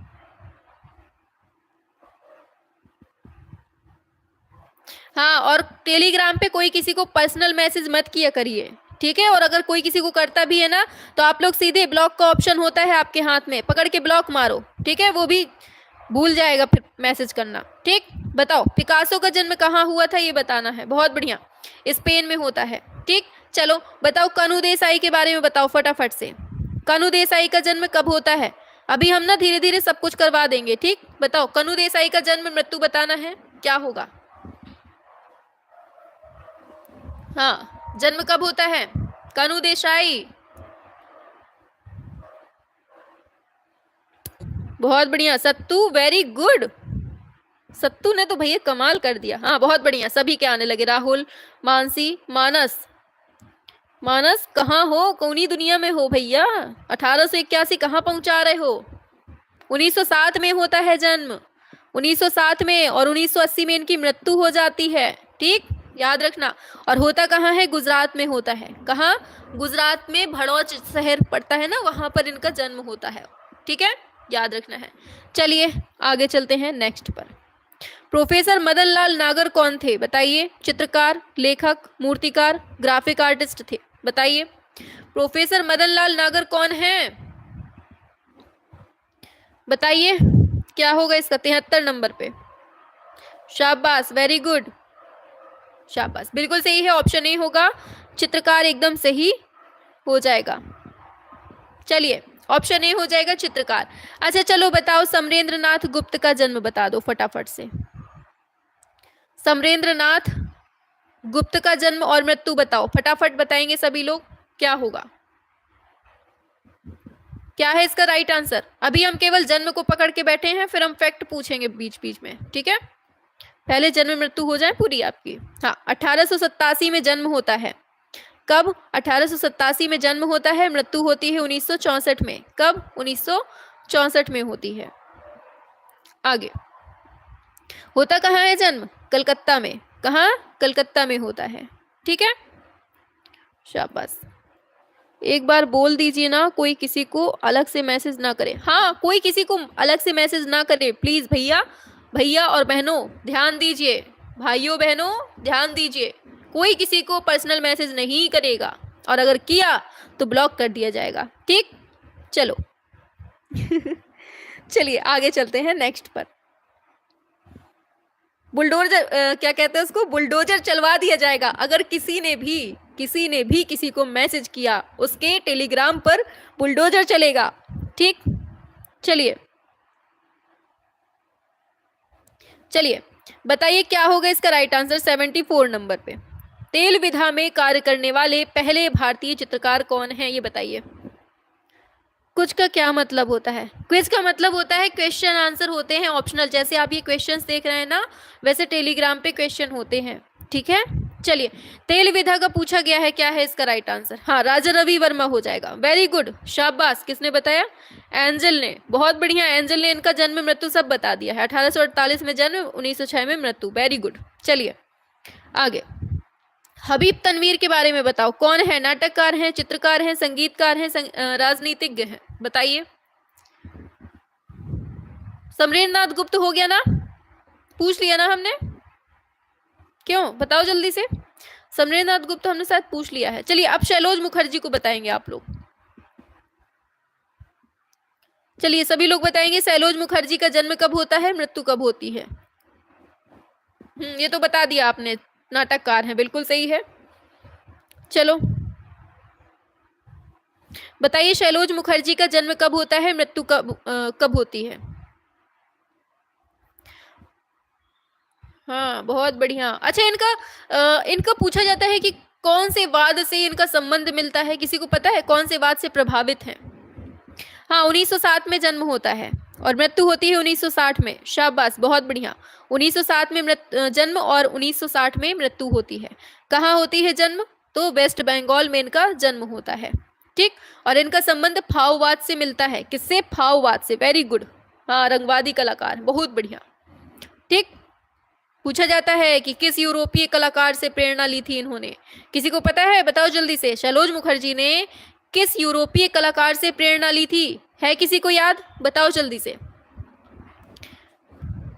हाँ, और टेलीग्राम पे कोई किसी को पर्सनल मैसेज मत किया करिए, ठीक है। और अगर कोई किसी को करता भी है ना, तो आप लोग सीधे ब्लॉक का ऑप्शन होता है आपके हाथ में, पकड़ के ब्लॉक मारो, ठीक है, वो भी भूल जाएगा फिर मैसेज करना, ठीक। बताओ पिकासो का जन्म कहाँ हुआ था, ये बताना है। बहुत बढ़िया, स्पेन में होता है, ठीक। चलो बताओ कनु देसाई के बारे में बताओ फटाफट से। कनु देसाई का जन्म कब होता है, अभी हम ना धीरे धीरे सब कुछ करवा देंगे, ठीक। बताओ कनु देसाई का जन्म मृत्यु बताना है, क्या होगा। हाँ, जन्म कब होता है कनु देसाई। बहुत बढ़िया सत्तू, वेरी गुड, सत्तू ने तो भैया कमाल कर दिया। हाँ बहुत बढ़िया, सभी के आने लगे। राहुल, मानसी, मानस, मानस कहाँ हो, कौनी दुनिया में हो भैया, 1881 कहाँ पहुंचा रहे हो। 1907 में होता है जन्म, 1907 में, और 1980 में इनकी मृत्यु हो जाती है, ठीक, याद रखना। और होता कहाँ है, गुजरात में होता है। कहाँ, गुजरात में भड़ौच शहर पड़ता है ना, वहां पर इनका जन्म होता है, ठीक है, याद रखना है। चलिए आगे चलते हैं नेक्स्ट पर। प्रोफेसर मदन लाल नागर कौन थे बताइए। चित्रकार, लेखक, मूर्तिकार, ग्राफिक आर्टिस्ट थे, बताइए प्रोफेसर मदन लाल नागर कौन है, बताइए क्या होगा इसका 73 नंबर पे। शाबाश, वेरी गुड, शाबाश, बिल्कुल सही है, ऑप्शन ए होगा, चित्रकार एकदम सही हो जाएगा। चलिए ऑप्शन ए हो जाएगा चित्रकार। अच्छा चलो बताओ समरेंद्र नाथ गुप्त का जन्म बता दो फटाफट से। समरेंद्र नाथ गुप्त का जन्म और मृत्यु बताओ, फटाफट बताएंगे सभी लोग, क्या होगा, क्या है इसका राइट आंसर। अभी हम केवल जन्म को पकड़ के बैठे हैं, फिर हम फैक्ट पूछेंगे बीच बीच में, ठीक है, पहले जन्म मृत्यु हो जाए पूरी आपकी। हाँ, 1887 में जन्म होता है। कब, 1887 में जन्म होता है, मृत्यु होती है 1964 में। कब, 1964 में होती है। आगे, होता कहाँ है जन्म, कलकत्ता में। कहाँ, कलकत्ता में होता है, ठीक है, शाबाश। एक बार बोल दीजिए ना, कोई किसी को अलग से मैसेज ना करे। हाँ, कोई किसी को अलग से मैसेज ना करे प्लीज भैया, भैया और बहनों ध्यान दीजिए, भाइयों बहनों ध्यान दीजिए, कोई किसी को पर्सनल मैसेज नहीं करेगा, और अगर किया तो ब्लॉक कर दिया जाएगा, ठीक। चलो चलिए आगे चलते हैं नेक्स्ट पर। बुलडोजर क्या कहते हैं उसको, बुलडोजर चलवा दिया जाएगा अगर किसी ने भी किसी को मैसेज किया, उसके टेलीग्राम पर बुलडोजर चलेगा, ठीक। चलिए चलिए बताइए क्या होगा इसका राइट आंसर 74 नंबर पे। तेल विधा में कार्य करने वाले पहले भारतीय चित्रकार कौन है, ये बताइए। कुछ का क्या मतलब होता है, क्विज का मतलब होता है क्वेश्चन आंसर होते हैं ऑप्शनल, जैसे आप ये क्वेश्चंस देख रहे हैं ना, वैसे टेलीग्राम पे क्वेश्चन होते हैं, ठीक है। चलिए, तेल विधा का पूछा गया है, क्या है इसका राइट आंसर। हाँ, राजा रवि वर्मा हो जाएगा, वेरी गुड, शाबाश। किसने बताया, एंजल ने, बहुत बढ़िया, एंजल ने इनका जन्म मृत्यु सब बता दिया है। 1848 में जन्म, 1906 में मृत्यु, वेरी गुड। चलिए आगे, हबीब तनवीर के बारे में बताओ, कौन है, नाटककार हैं, चित्रकार हैं, संगीतकार हैं, राजनीतिज्ञ हैं, बताइए। समरेंद्र नाथ गुप्त हो गया ना, पूछ लिया ना हमने, क्यों बताओ जल्दी से। समरेंद्र नाथ गुप्त हमने शायद पूछ लिया है। चलिए अब शैलोज मुखर्जी को बताएंगे आप लोग। चलिए सभी लोग बताएंगे शैलोज मुखर्जी का जन्म कब होता है, मृत्यु कब होती है। ये तो बता दिया आपने, नाटककार हैं, बिल्कुल सही है। चलो बताइए, शैलोज मुखर्जी का जन्म कब होता है, मृत्यु कब होती है? हाँ, बहुत बढ़िया। अच्छा, इनका पूछा जाता है कि कौन से वाद से इनका संबंध मिलता है, किसी को पता है कौन से वाद से प्रभावित है? हाँ, 1907 में जन्म होता है और मृत्यु होती है 1960 में। शाबाश, बहुत बढ़िया। 1907 में जन्म और 1960 में मृत्यु होती है। कहाँ होती है जन्म? तो वेस्ट बंगाल में इनका जन्म होता है। ठीक। और इनका संबंध फाओवाद से मिलता है। किससे? फाओवाद से। Very good. हाँ, रंगवादी कलाकार, बहुत बढ़िया। ठीक। पूछा जाता है कि किस यूरोपीय कलाकार से प्रेरणा ली थी इन्होंने? किसी को पता है? बताओ जल्दी से। शैलोज मुखर्जी ने किस यूरोपीय कलाकार से प्रेरणा ली थी? है किसी को याद? बताओ जल्दी से।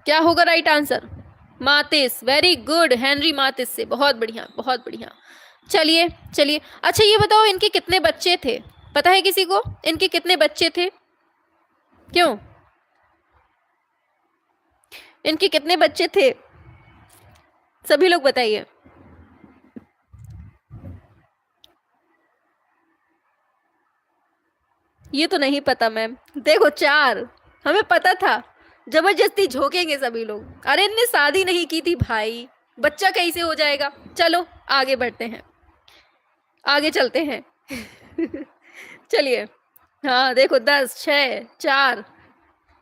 क्या होगा right answer? मातिस। Very good, Henry मातिस से। बहुत बढ़िया, बहुत बढ़िया। चलिए चलिए। अच्छा, ये बताओ इनके कितने बच्चे थे? पता है किसी को इनके कितने बच्चे थे? क्यों? इनके कितने बच्चे थे? सभी लोग बताइए। ये तो नहीं पता मैम। देखो, 4। हमें पता था। जबरदस्ती झोंकेंगे सभी लोग। अरे इनने शादी नहीं की थी भाई, बच्चा कैसे हो जाएगा? चलो आगे बढ़ते हैं, आगे चलते हैं। चलिए। हाँ देखो, 10, 6, 4।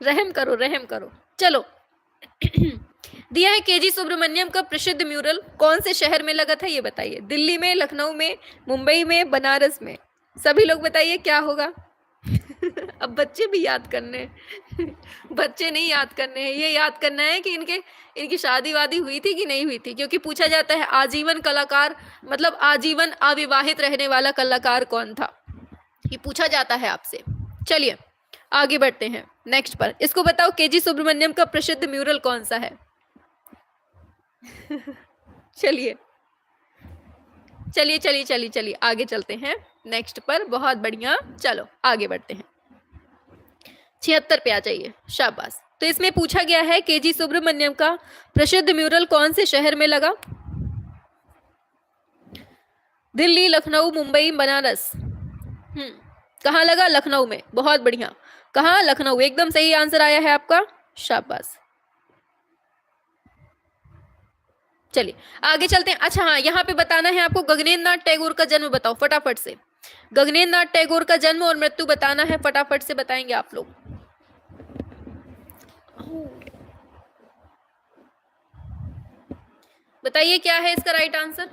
रहम करो, रहम करो। चलो। दिया है, केजी सुब्रमण्यम का प्रसिद्ध म्यूरल कौन से शहर में लगा था, ये बताइए। दिल्ली में, लखनऊ में, मुंबई में, बनारस में? सभी लोग बताइए क्या होगा। अब बच्चे भी याद करने हैं। बच्चे नहीं याद करने हैं, ये याद करना है कि इनकी शादी वादी हुई थी कि नहीं हुई थी, क्योंकि पूछा जाता है आजीवन कलाकार, मतलब आजीवन अविवाहित रहने वाला कलाकार कौन था, ये पूछा जाता है आपसे। चलिए आगे बढ़ते हैं नेक्स्ट पर। इसको बताओ, केजी सुब्रमण्यम का प्रसिद्ध म्यूरल कौन सा है? चलिए चलिए चलिए चलिए चलिए, आगे चलते हैं नेक्स्ट पर। बहुत बढ़िया, चलो आगे बढ़ते हैं। 76 पे आ जाइए। शाबाश। तो इसमें पूछा गया है, केजी सुब्रमण्यम का प्रसिद्ध म्यूरल कौन से शहर में लगा? दिल्ली, लखनऊ, मुंबई, बनारस? कहाँ लगा? लखनऊ में। बहुत बढ़िया। कहाँ? लखनऊ। एकदम सही आंसर आया है आपका। शाबाश। चलिए आगे चलते हैं। अच्छा हाँ, यहाँ पे बताना है आपको, गगनेंद्र नाथ टैगोर का जन्म बताओ फटाफट से। गगनेंद्र नाथ टैगोर का जन्म और मृत्यु बताना है, फटाफट से बताएंगे आप लोग। बताइए क्या है इसका राइट आंसर?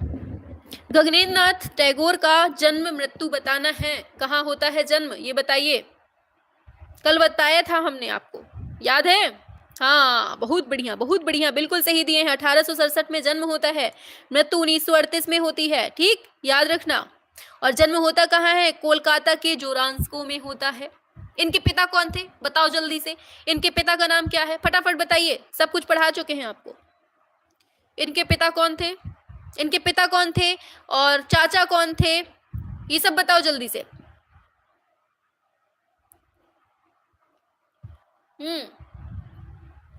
गगनेंद्र नाथ टैगोर का जन्म मृत्यु बताना है। कहाँ होता है जन्म, ये बताइए। कल बताया था हमने आपको, याद है? हाँ, बहुत बढ़िया, बहुत बढ़िया, बिल्कुल सही दिए हैं। 1867 में जन्म होता है, मृत्यु 1938 में होती है। ठीक, याद रखना। और जन्म होता कहाँ है? कोलकाता के जोरांस्को में होता है। इनके पिता कौन थे, बताओ जल्दी से। इनके पिता का नाम क्या है, फटाफट बताइए। सब कुछ पढ़ा चुके हैं आपको। इनके पिता कौन थे? इनके पिता कौन थे और चाचा कौन थे, ये सब बताओ जल्दी से।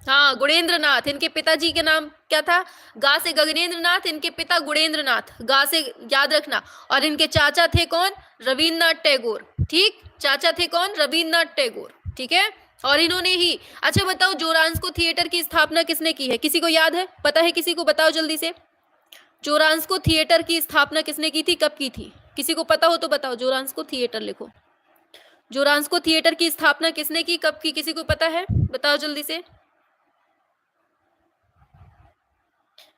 हाँ, गुणेंद्र नाथ। इनके पिताजी के नाम क्या था? गा से गगनेंद्र नाथ, इनके पिता गुणेंद्र नाथ, गा से याद रखना। और इनके चाचा थे कौन? रविन्द्रनाथ टैगोर। ठीक, चाचा थे कौन? रविन्द्रनाथ टैगोर। ठीक है। और इन्होंने ही, अच्छा बताओ, जोरांस्को थिएटर की स्थापना किसने की है? किसी को याद है? पता है किसी को? बताओ जल्दी से। जोरांस्को थिएटर की स्थापना किसने की थी, कब की थी? किसी को पता हो तो बताओ। जोरांस्को थिएटर लिखो। जोरांस्को थिएटर की स्थापना किसने की, कब की? किसी को पता है? बताओ जल्दी से।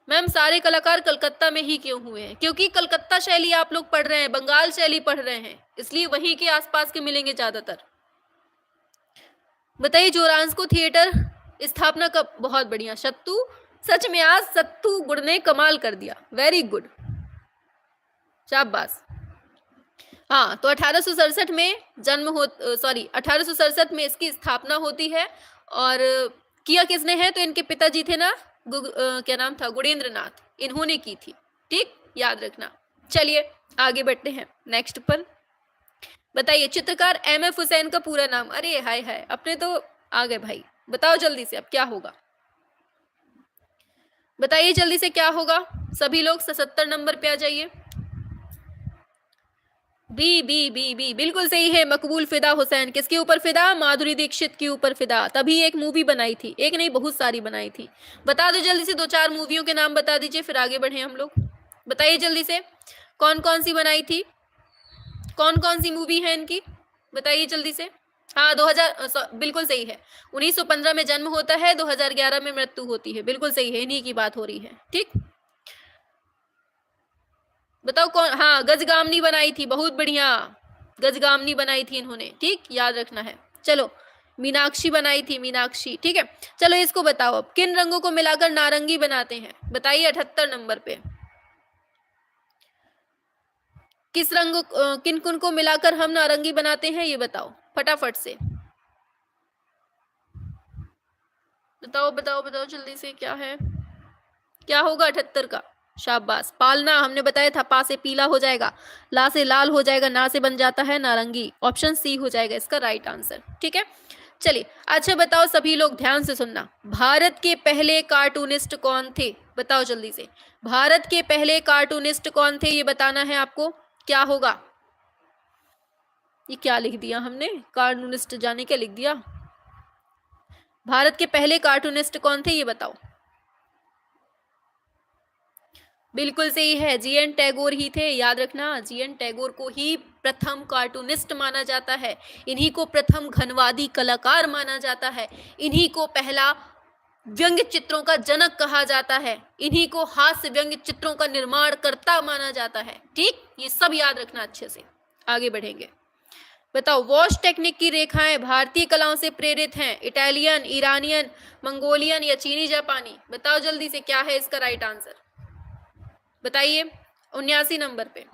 मैम, सारे कलाकार कलकत्ता में ही क्यों हुए हैं? क्योंकि कलकत्ता शैली आप लोग पढ़ रहे हैं, बंगाल शैली पढ़ रहे हैं, इसलिए वहीं के आसपास के मिलेंगे ज्यादातर। बताइए, जोरांस्को थिएटर स्थापना कब? बहुत बढ़िया सत्तू, सच में आज सत्तू गुड़ ने कमाल कर दिया। वेरी गुड, शाबाश। हाँ, तो 1867 में जन्म हो, सॉरी 1867 में इसकी स्थापना होती है। और किया किसने है? तो इनके पिताजी थे ना, क्या नाम था? गुणेंद्र नाथ, इन्होंने की थी। ठीक, याद रखना। चलिए आगे बढ़ते हैं नेक्स्ट पर। बताइए, चित्रकार एम.एफ. हुसैन का पूरा नाम? अरे हाय हाय, अपने तो आ गए भाई। बताओ जल्दी से, अब क्या होगा? बताइए जल्दी से क्या होगा। सभी लोग 77 नंबर पे आ जाइए। बी बी बी बी बिल्कुल सही है। मकबूल फिदा हुसैन किसके ऊपर फिदा? माधुरी दीक्षित के ऊपर फिदा। तभी एक मूवी बनाई थी, एक नहीं बहुत सारी बनाई थी। बता दो जल्दी से, 2-4 मूवियों के नाम बता दीजिए, फिर आगे बढ़े हम लोग। बताइए जल्दी से कौन कौन सी बनाई थी, कौन कौन सी मूवी है इनकी, बताइए जल्दी से। हाँ 2000 बिल्कुल सही है। 1915 में जन्म होता है, 2011 में मृत्यु होती है। बिल्कुल सही है, इन्हीं की बात हो रही है। ठीक, बताओ कौन। हाँ गजगामनी बनाई थी, बहुत बढ़िया, गजगामनी बनाई थी इन्होंने। ठीक, याद रखना है। चलो, मीनाक्षी बनाई थी, मीनाक्षी। ठीक है, चलो इसको बताओ अब, किन रंगों को मिलाकर नारंगी बनाते हैं? बताइए 78 नंबर पे। किस रंग, किन किन को मिलाकर हम नारंगी बनाते हैं, ये बताओ फटाफट से। बताओ बताओ बताओ जल्दी से, क्या है, क्या होगा 78 का? शाबाश, पालना। हमने बताया था, पा से पीला हो जाएगा, ला से लाल हो जाएगा, ना से बन जाता है नारंगी। ऑप्शन सी हो जाएगा इसका राइट आंसर। ठीक है, चलिए। अच्छा बताओ सभी लोग, ध्यान से सुनना। भारत के पहले कार्टूनिस्ट कौन थे? बताओ जल्दी से, भारत के पहले कार्टूनिस्ट कौन थे, ये बताना है आपको। क्या होगा? ये क्या लिख दिया हमने, कार्टूनिस्ट जाने क्या लिख दिया। भारत के पहले कार्टूनिस्ट कौन थे, ये बताओ। बिल्कुल सही है, जीएन टैगोर ही थे। याद रखना, जीएन टैगोर को ही प्रथम कार्टूनिस्ट माना जाता है। इन्हीं को प्रथम घनवादी कलाकार माना जाता है। इन्हीं को पहला व्यंग्य चित्रों का जनक कहा जाता है। इन्हीं को हास्य व्यंग्य चित्रों का निर्माण करता माना जाता है। ठीक, ये सब याद रखना अच्छे से। आगे बढ़ेंगे। बताओ, वॉश टेक्निक की रेखाएं भारतीय कलाओं से प्रेरित हैं? इटालियन, ईरानियन, मंगोलियन या चीनी जापानी? बताओ जल्दी से, क्या है इसका राइट आंसर? बताइए 79 नंबर पे।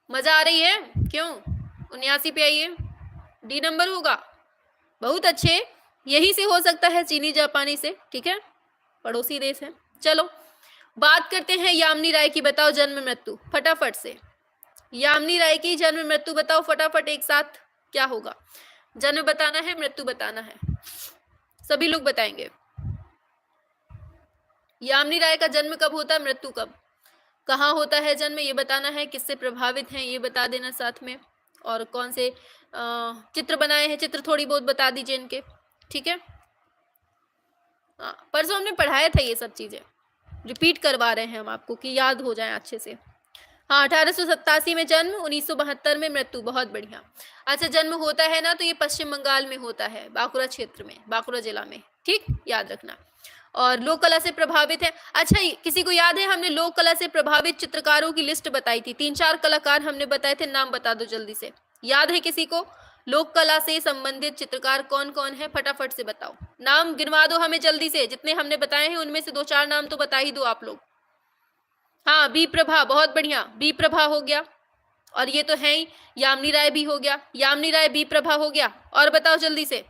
मजा आ रही है क्यों? 79 पे आइए, डी नंबर होगा। बहुत अच्छे, यही से हो सकता है, चीनी जापानी से। ठीक है, पड़ोसी देश है। चलो बात करते हैं यामिनी राय की। बताओ जन्म मृत्यु फटाफट से। यामिनी राय की जन्म मृत्यु बताओ फटाफट एक साथ, क्या होगा? जन्म बताना है, मृत्यु बताना है, सभी लोग बताएंगे। यामिनी राय का जन्म कब होता है, मृत्यु कब, कहाँ होता है जन्म, ये बताना है। किससे प्रभावित हैं ये बता देना साथ में, और कौन से चित्र बनाए हैं, चित्र थोड़ी बहुत बता दीजिए इनके। ठीक है, परसों हमने पढ़ाया था ये सब चीजें, रिपीट करवा रहे हैं हम आपको कि याद हो जाए अच्छे से। हाँ 1887 में जन्म, 1972 में मृत्यु। बहुत बढ़िया। अच्छा, जन्म होता है ना तो ये पश्चिम बंगाल में होता है, बांकुड़ा क्षेत्र में, बांकुड़ा जिला में। ठीक, याद रखना। और लोक कला से प्रभावित है। अच्छा, किसी को याद है, हमने लोक कला से प्रभावित चित्रकारों की लिस्ट बताई थी, 3-4 कलाकार हमने बताए थे, नाम बता दो जल्दी से। याद है किसी को? लोक कला से संबंधित चित्रकार कौन कौन है, फटाफट से बताओ। नाम गिनवा दो हमें जल्दी से, जितने हमने बताए हैं उनमें से 2-4 नाम तो बता ही दो आप लोग। हाँ बी प्रभा, बहुत बढ़िया, बी प्रभा हो गया, और ये तो है ही। यामिनी राय भी हो गया, यामिनी राय, बी प्रभा हो गया, और बताओ जल्दी से।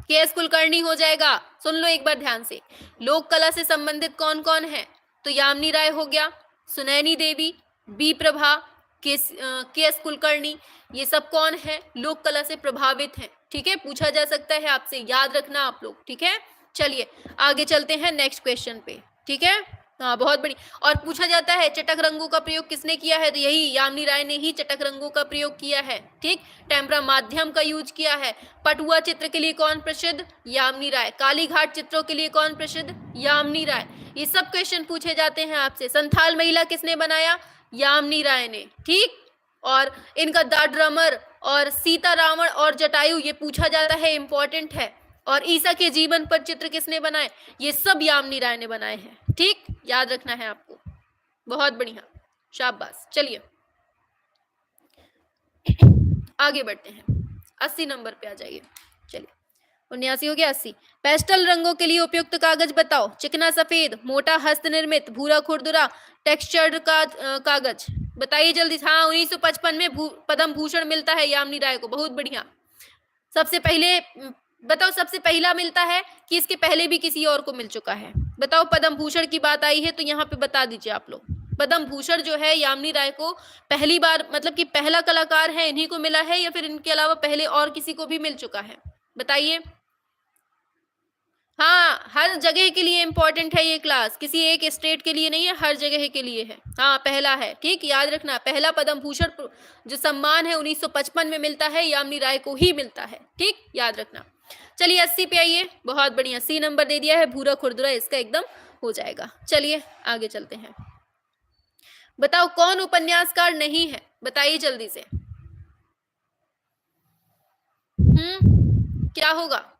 केएस कुलकर्णी हो जाएगा। सुन लो एक बार ध्यान से, लोक कला से संबंधित कौन कौन है, तो यामिनी राय हो गया, सुनैनी देवी, बी प्रभा, केएस कुलकर्णी, ये सब कौन है, लोक कला से प्रभावित हैं। ठीक है, पूछा जा सकता है आपसे, याद रखना आप लोग। ठीक है, चलिए आगे चलते हैं नेक्स्ट क्वेश्चन पे। ठीक है, हाँ बहुत बड़ी। और पूछा जाता है चटक रंगों का प्रयोग किसने किया है, तो यही यामिनी राय ने ही चटक रंगों का प्रयोग किया है। ठीक, टेम्परा माध्यम का यूज किया है। पटुआ चित्र के लिए कौन प्रसिद्ध, यामिनी राय। काली घाट चित्रों के लिए कौन प्रसिद्ध, यामिनी राय। ये सब क्वेश्चन पूछे जाते हैं आपसे। संथाल महिला किसने बनाया, यामिनी राय ने। ठीक, और इनका द ड्रमर और सीता रावण और जटायु ये पूछा जाता है, इंपॉर्टेंट है। और ईसा के जीवन पर चित्र किसने बनाए, ये सब यामिनी राय ने बनाए हैं। ठीक, याद रखना है आपको। बहुत बढ़िया, शाबाश। चलिए आगे बढ़ते हैं, 80 नंबर पे आ जाइए। चलिए 79 हो गया, 80। पेस्टल रंगों के लिए उपयुक्त कागज बताओ। चिकना सफेद, मोटा हस्त निर्मित, भूरा खुरदुरा, टेक्सचर्ड का कागज। बताइए जल्दी। हाँ 1955 में पद्म भूषण मिलता है यामिनी राय को। बहुत बढ़िया। सबसे पहले बताओ, सबसे पहला मिलता है कि इसके पहले भी किसी और को मिल चुका है? बताओ, पद्म भूषण की बात आई है तो यहाँ पे बता दीजिए आप लोग। पद्म भूषण जो है यामिनी राय को पहली बार, मतलब कि पहला कलाकार है, इन्हीं को मिला है, या फिर इनके अलावा पहले और किसी को भी मिल चुका है? बताइए। हाँ, हर जगह के लिए इम्पोर्टेंट है ये क्लास, किसी एक स्टेट के लिए नहीं है, हर जगह के लिए है। हाँ, पहला है, ठीक, याद रखना, पहला पद्म भूषण जो सम्मान है 1955 में मिलता है, यामिनी राय को ही मिलता है, ठीक, याद रखना। चलिए 80 पे आइए, बहुत बढ़िया, सी नंबर दे दिया है, भूरा खुरदुरा इसका एकदम हो जाएगा। चलिए आगे चलते हैं। बताओ कौन उपन्यासकार नहीं है, बताइए जल्दी से। क्या होगा?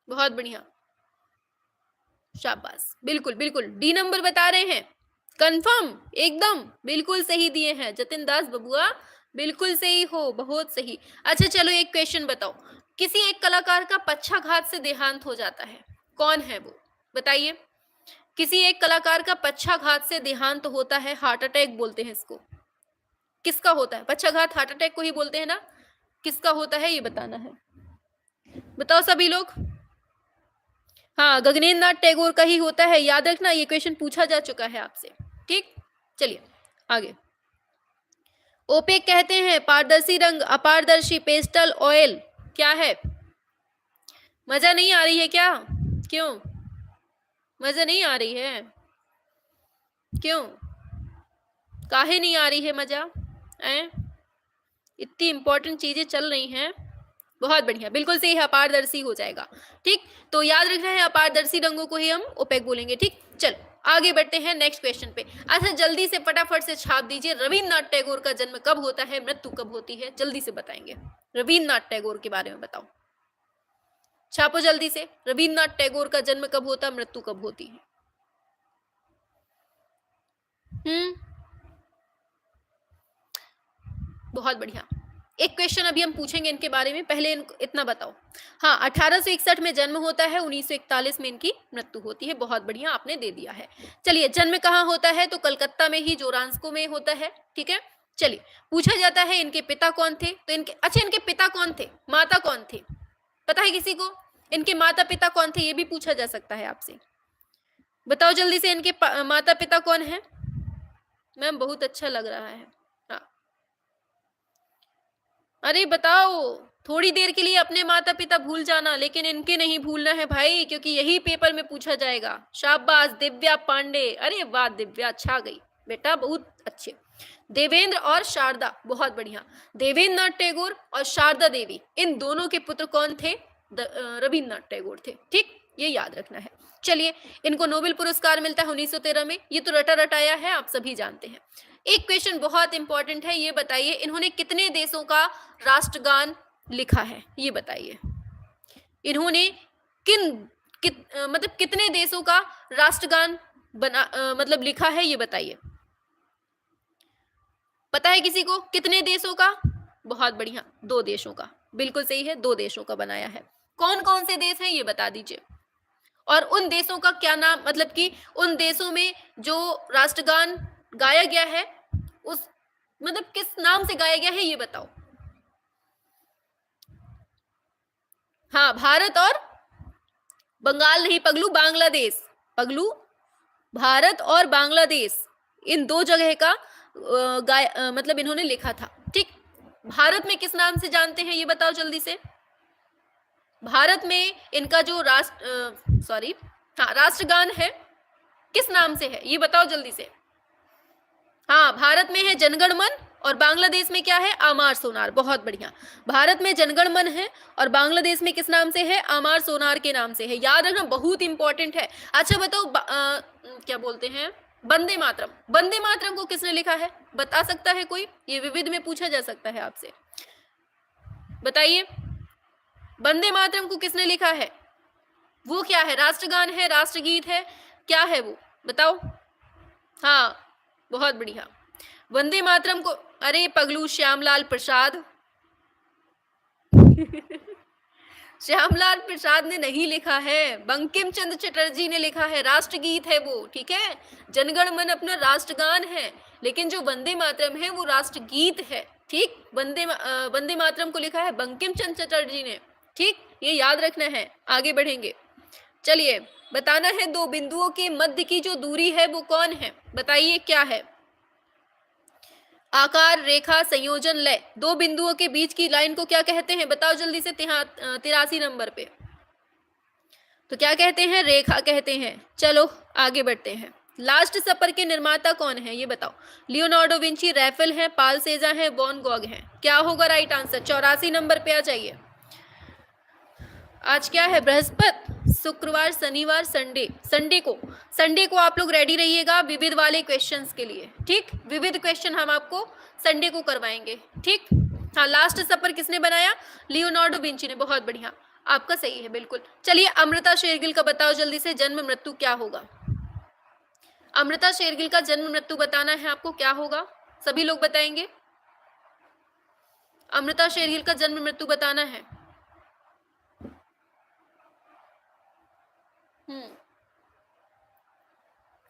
बहुत बढ़िया, शाबाश, बिल्कुल बिल्कुल, डी नंबर बता रहे हैं, कंफर्म, एकदम बिल्कुल सही दिए हैं जतिन दास बबुआ, बिल्कुल सही हो, बहुत सही। अच्छा चलो एक क्वेश्चन बताओ, किसी एक कलाकार का पक्षाघात से देहांत हो जाता है, कौन है वो, बताइए। किसी एक कलाकार का पक्षाघात से देहांत होता है, हार्ट अटैक बोलते हैं इसको, किसका होता है? पक्षाघात हार्ट अटैक को ही बोलते हैं ना, किसका होता है ये बताना है, बताओ सभी लोग। हाँ, गगनेंद्र नाथ टैगोर का ही होता है, याद रखना, ये क्वेश्चन पूछा जा चुका है आपसे, ठीक। चलिए आगे। ओपेक कहते हैं पारदर्शी रंग, अपारदर्शी, पेस्टल, ऑयल, क्या है? मजा नहीं आ रही है क्या? क्यों मजा नहीं आ रही है? क्यों, काहे नहीं आ रही है मजा? इतनी इंपॉर्टेंट चीजें चल रही हैं, बहुत बढ़िया, बिल्कुल सही है, अपारदर्शी हो जाएगा, ठीक। तो याद रखना है, अपारदर्शी रंगों को ही हम ओपेक बोलेंगे, ठीक। चल आगे बढ़ते हैं नेक्स्ट क्वेश्चन पे। अच्छा जल्दी से फटाफट से छाप दीजिए, रविन्द्रनाथ टैगोर का जन्म कब होता है, मृत्यु कब होती है, जल्दी से बताएंगे। रविन्द्रनाथ टैगोर के बारे में बताओ, छापो जल्दी से, रविन्द्रनाथ टैगोर का जन्म कब होता, मृत्यु कब होती है? बहुत बढ़िया, एक क्वेश्चन अभी हम पूछेंगे इनके बारे में, पहले इतना बताओ। हाँ, 1861 में जन्म होता है, 1941 में इनकी मृत्यु होती है, बहुत बढ़िया, आपने दे दिया है। चलिए जन्म कहाँ होता है, तो कलकत्ता में ही जोरांस्को में होता है, ठीक है। चलिए पूछा जाता है इनके पिता कौन थे, तो इनके पिता कौन थे, माता कौन थे, पता है किसी को? इनके माता पिता कौन थे, ये भी पूछा जा सकता है आपसे, बताओ जल्दी से, इनके माता पिता कौन है? मैम बहुत अच्छा लग रहा है, हाँ, अरे बताओ, थोड़ी देर के लिए अपने माता पिता भूल जाना, लेकिन इनके नहीं भूलना है भाई, क्योंकि यही पेपर में पूछा जाएगा। शाबाश दिव्या पांडे, अरे वाह दिव्या, छा गई बेटा, बहुत अच्छे। देवेंद्र और शारदा, बहुत बढ़िया, देवेंद्र नाथ टैगोर और शारदा देवी, इन दोनों के पुत्र कौन थे? रविन्द्रनाथ टैगोर थे, ठीक, ये याद रखना है। चलिए, इनको नोबेल पुरस्कार मिलता है 1913 में, ये तो रटा रटाया है, आप सभी जानते हैं। एक क्वेश्चन बहुत इंपॉर्टेंट है, ये बताइए इन्होंने कितने देशों का राष्ट्रगान लिखा है, ये बताइए। इन्होंने मतलब कितने देशों का राष्ट्रगान मतलब लिखा है, ये बताइए। पता है किसी को कितने देशों का? बहुत बढ़िया, 2 देशों का, बिल्कुल सही है, 2 देशों का बनाया है। कौन कौन से देश हैं ये बता दीजिए, और उन देशों का क्या नाम, मतलब कि उन देशों में जो राष्ट्रगान गाया गया है, उस मतलब किस नाम से गाया गया है, ये बताओ। हाँ, भारत और बंगाल नहीं पगलू, बांग्लादेश, पगलू, भारत और बांग्लादेश, इन 2 जगह का मतलब इन्होंने लिखा था, ठीक। भारत में किस नाम से जानते हैं, ये बताओ जल्दी से। भारत में इनका जो राष्ट्रगान है किस नाम से है, ये बताओ जल्दी से। हाँ, भारत में है जनगण मन, और बांग्लादेश में क्या है, आमार सोनार, बहुत बढ़िया। भारत में जनगण मन है और बांग्लादेश में किस नाम से है, आमार सोनार के नाम से है, याद रखना, बहुत इंपॉर्टेंट है। अच्छा बताओ, क्या बोलते हैं, वंदे मातरम, वंदे मातरम को किसने लिखा है, बता सकता है कोई? ये विविध में पूछा जा सकता है आपसे, बताइए, वंदे मातरम को किसने लिखा है? वो क्या है, राष्ट्रगान है, राष्ट्रगीत है, क्या है वो, बताओ। हाँ, बहुत बढ़िया, वंदे मातरम को, अरे पगलू, श्यामलाल प्रसाद श्यामलाल प्रसाद ने नहीं लिखा है, बंकिम चंद्र चटर्जी ने लिखा है, राष्ट्रगीत है वो, ठीक है। जनगण मन अपना राष्ट्रगान है, लेकिन जो वंदे मातरम है वो राष्ट्रगीत है, ठीक। वंदे मातरम को लिखा है बंकिम चंद्र चटर्जी ने, ठीक, ये याद रखना है। आगे बढ़ेंगे, चलिए बताना है, 2 बिंदुओं के मध्य की जो दूरी है वो कौन है, बताइए क्या है। आकार, रेखा, संयोजन, लय, दो बिंदुओं के बीच की लाइन को क्या कहते हैं? बताओ जल्दी से 83 नंबर पे। तो क्या कहते हैं? रेखा कहते हैं। चलो आगे बढ़ते हैं। लास्ट सपर के निर्माता कौन है ये बताओ? लियोनार्डो विंची, रैफेल है, पाल सेजा है, वॉन गॉग है। क्या होगा राइट आंसर? 84 नंबर पे आ जाइए। आज क्या है? बृहस्पति, शुक्रवार, शनिवार, संडे को आप लोग रेडी रहिएगा विविध वाले क्वेश्चंस के लिए। ठीक, विविध क्वेश्चन हम आपको संडे को करवाएंगे। ठीक, हाँ, लास्ट सपर किसने बनाया? लियोनार्डो विंची ने। बहुत बढ़िया, आपका सही है बिल्कुल। चलिए अमृता शेरगिल का बताओ जल्दी से, जन्म मृत्यु क्या होगा? अमृता शेरगिल का जन्म मृत्यु बताना है आपको, क्या होगा? सभी लोग बताएंगे। अमृता शेरगिल का जन्म मृत्यु बताना है।